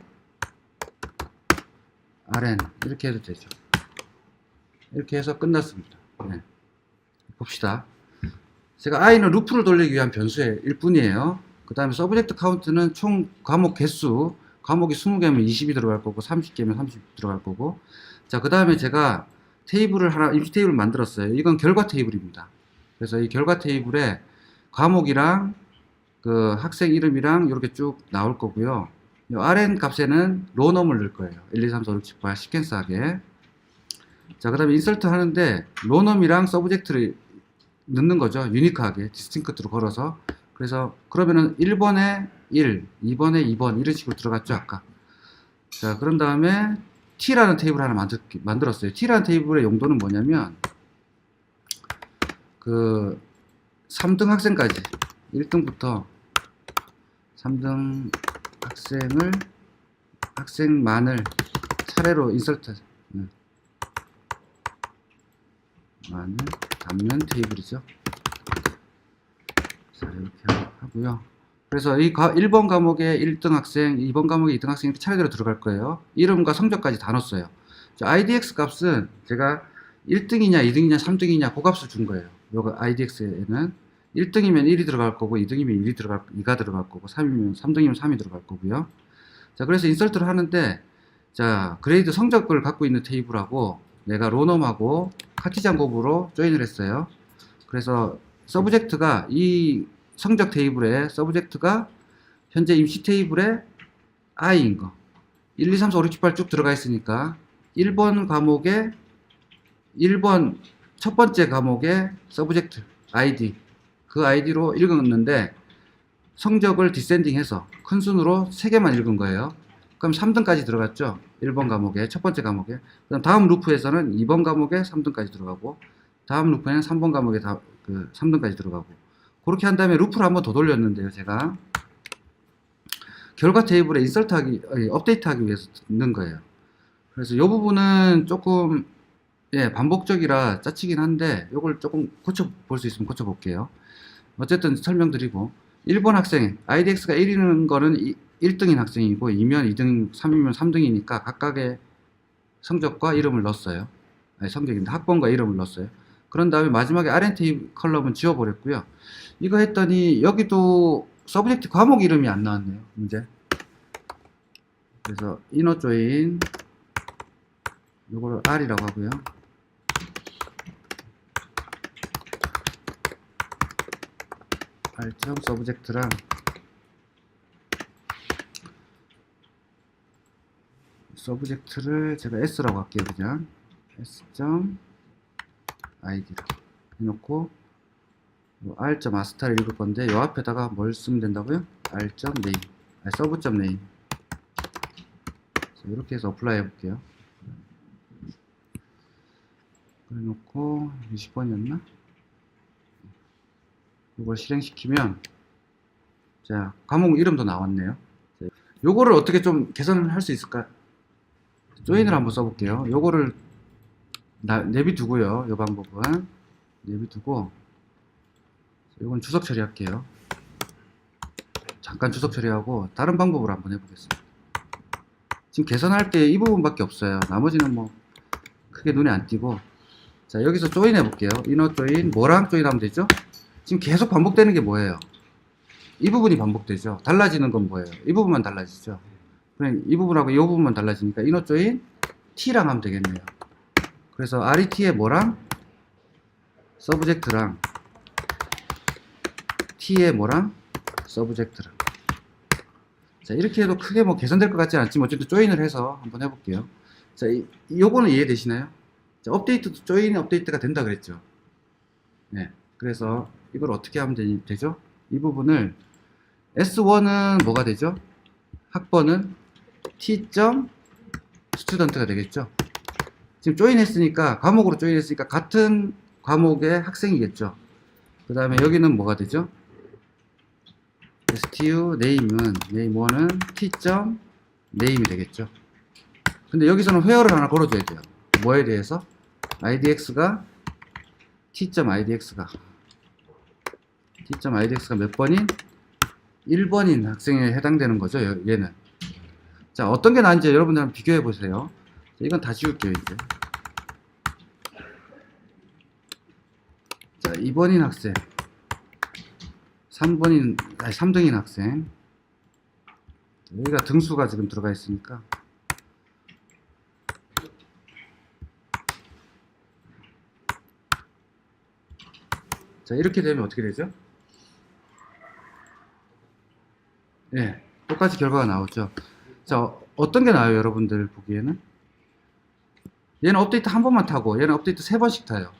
RN 이렇게 해도 되죠. 이렇게 해서 끝났습니다. 네. 봅시다. 제가 i는 루프를 돌리기 위한 변수일 뿐이에요. 그 다음에 서브젝트 카운트는 총 과목 개수, 과목이 20개면 20이 들어갈 거고 30개면 30 들어갈 거고. 자, 그 다음에 제가 테이블을 하나, 임시 테이블을 만들었어요. 이건 결과 테이블입니다. 그래서 이 결과 테이블에 과목이랑 그 학생 이름이랑 이렇게 쭉 나올 거고요. 이 RN 값에는 로넘을 넣을 거예요. 1, 2, 3, 4, 5, 6, 7, 8 시퀀스하게. 자, 그 다음에 인설트 하는데 로넘이랑 서브젝트를 넣는 거죠. 유니크하게 디스팅크트로 걸어서. 그래서 그러면은 1번에 1, 2번에 2번 이런 식으로 들어갔죠, 아까. 자, 그런 다음에 T라는 테이블 하나 만들었어요. T라는 테이블의 용도는 뭐냐면 그 3등 학생까지 1등부터 3등 학생만을 차례로 인설트 만을 단면 테이블이죠. 자, 이렇게 하고요. 그래서 이 1번 과목에 1등 학생, 2번 과목에 2등 학생 이렇게 차례대로 들어갈 거예요. 이름과 성적까지 다 넣었어요. 자, IDX 값은 제가 1등이냐, 2등이냐, 3등이냐 그 값을 준 거예요. 요거 IDX에는 1등이면 1이 들어갈 거고 2등이면 2가 들어갈 거고 3등이면 3이 들어갈 거고요. 자, 그래서 인설트를 하는데 자, 그레이드 성적을 갖고 있는 테이블하고 내가 로넘하고 카티지안 곱으로 조인을 했어요. 그래서 서브젝트가 이 성적 테이블에 서브젝트가 현재 임시 테이블에 i인 거 1, 2, 3, 4, 5, 6, 7, 8 쭉 들어가 있으니까 1번 과목에 1번 첫 번째 과목에 서브젝트 id 그 id로 읽었는데 성적을 디센딩 해서 큰 순으로 3개만 읽은 거예요. 그럼 3등까지 들어갔죠. 1번 과목에 첫 번째 과목에. 그다음 다음 루프에서는 2번 과목에 3등까지 들어가고 다음 루프에는 3번 과목에 3등까지 들어가고 그렇게 한 다음에 루프를 한번 더 돌렸는데요. 제가 결과 테이블에 업데이트하기 위해서 넣는 거예요. 그래서 이 부분은 조금 반복적이라 짜치긴 한데 이걸 조금 고쳐볼 수 있으면 고쳐볼게요. 어쨌든 설명드리고 1번 학생 IDX가 1이는 거는 1등인 학생이고 2면 2등, 3이면 3등이니까 각각의 성적과 이름을 넣었어요. 아니, 성적인데 학번과 이름을 넣었어요. 그런 다음에 마지막에 RNT 컬럼은 지워버렸고요. 이거 했더니 여기도 서브젝트 과목 이름이 안 나왔네요. 문제. 그래서 inner join 이걸 R이라고 하고요. R.subject랑 서브젝트를 제가 S라고 할게요. 그냥 S.id로 해놓고 R.master를 읽을 건데 요 앞에다가 뭘 쓰면 된다고요? R.name 서브.name 이렇게 해서 어플라이 해볼게요. 그래놓고 20번이었나? 이걸 실행시키면 자, 자, 과목 이름도 나왔네요. 자, 요거를 어떻게 좀 개선을 할 수 있을까? 조인을 한번 써볼게요. 요거를 내비두고요. 요 방법은 내비두고, 요건 주석 처리할게요. 잠깐 주석 처리하고 다른 방법으로 한번 해보겠습니다. 지금 개선할 때 이 부분밖에 없어요. 나머지는 뭐 크게 눈에 안 띄고. 자, 여기서 조인 해볼게요. 이너 조인, 뭐랑 조인 하면 되죠? 지금 계속 반복되는 게 뭐예요? 이 부분이 반복되죠. 달라지는 건 뭐예요? 이 부분만 달라지죠. 그냥 이 부분하고 이 부분만 달라지니까 이너 조인 T랑 하면 되겠네요. 그래서 RET의 뭐랑 서브젝트랑 T의 뭐랑 서브젝트랑. 자, 이렇게 해도 크게 뭐 개선될 것 같지 않지만 어쨌든 조인을 해서 한번 해볼게요. 자, 요거는 이해되시나요? 자, 업데이트도 조인 업데이트가 된다 그랬죠. 네. 그래서 이걸 어떻게 하면 되죠? 이 부분을 S1은 뭐가 되죠? 학번은 T.student가 되겠죠. 지금 조인했으니까 과목으로 조인했으니까 같은 과목의 학생이겠죠. 그 다음에 여기는 뭐가 되죠? stu name은 name1은 T.name이 되겠죠. 근데 여기서는 where를 하나 걸어줘야 돼요. 뭐에 대해서? idx가 T.idx가 몇 번인? 1번인 학생에 해당되는 거죠. 얘는. 자, 어떤 게 나은지 여러분들 한번 비교해 보세요. 이건 다 지울게요, 이제. 자, 2번인 학생, 3등인 학생. 여기가 등수가 지금 들어가 있으니까. 자, 이렇게 되면 어떻게 되죠? 예, 똑같이 결과가 나오죠. 자, 어떤 게 나와요, 여러분들 보기에는? 얘는 업데이트 한 번만 타고 얘는 업데이트 3번씩 타요.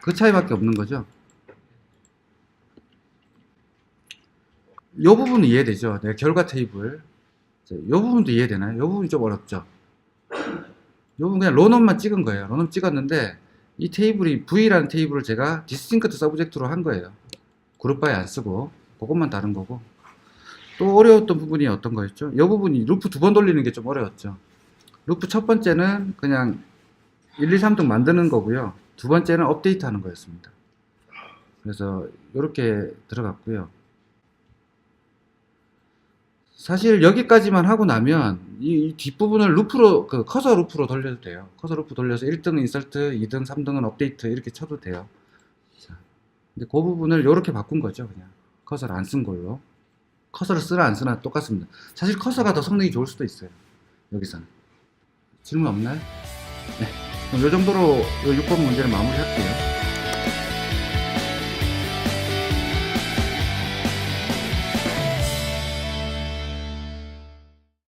그 차이밖에 없는 거죠. 이 부분은 이해되죠? 네, 결과 테이블. 자, 이 부분도 이해되나요? 이 부분이 좀 어렵죠? 이 부분 그냥 로넘만 찍은 거예요. 로넘 찍었는데 이 테이블이 V라는 테이블을 제가 디스팅크트 서브젝트로 한 거예요. 그룹바에 안 쓰고 그것만 다른 거고. 또 어려웠던 부분이 어떤 거였죠? 이 부분이 루프 2번 돌리는 게 좀 어려웠죠. 루프 첫 번째는 그냥 1, 2, 3등 만드는 거고요. 두 번째는 업데이트 하는 거였습니다. 그래서 이렇게 들어갔고요. 사실 여기까지만 하고 나면 이 뒷부분을 루프로, 커서 루프로 돌려도 돼요. 커서 루프 돌려서 1등은 인설트, 2등, 3등은 업데이트 이렇게 쳐도 돼요. 자, 근데 그 부분을 이렇게 바꾼 거죠. 그냥 커서를 안 쓴 걸로. 커서를 쓰나 안 쓰나 똑같습니다. 사실 커서가 더 성능이 좋을 수도 있어요. 여기서는. 질문 없나요? 네. 그럼 이 정도로 6번 문제를 마무리할게요.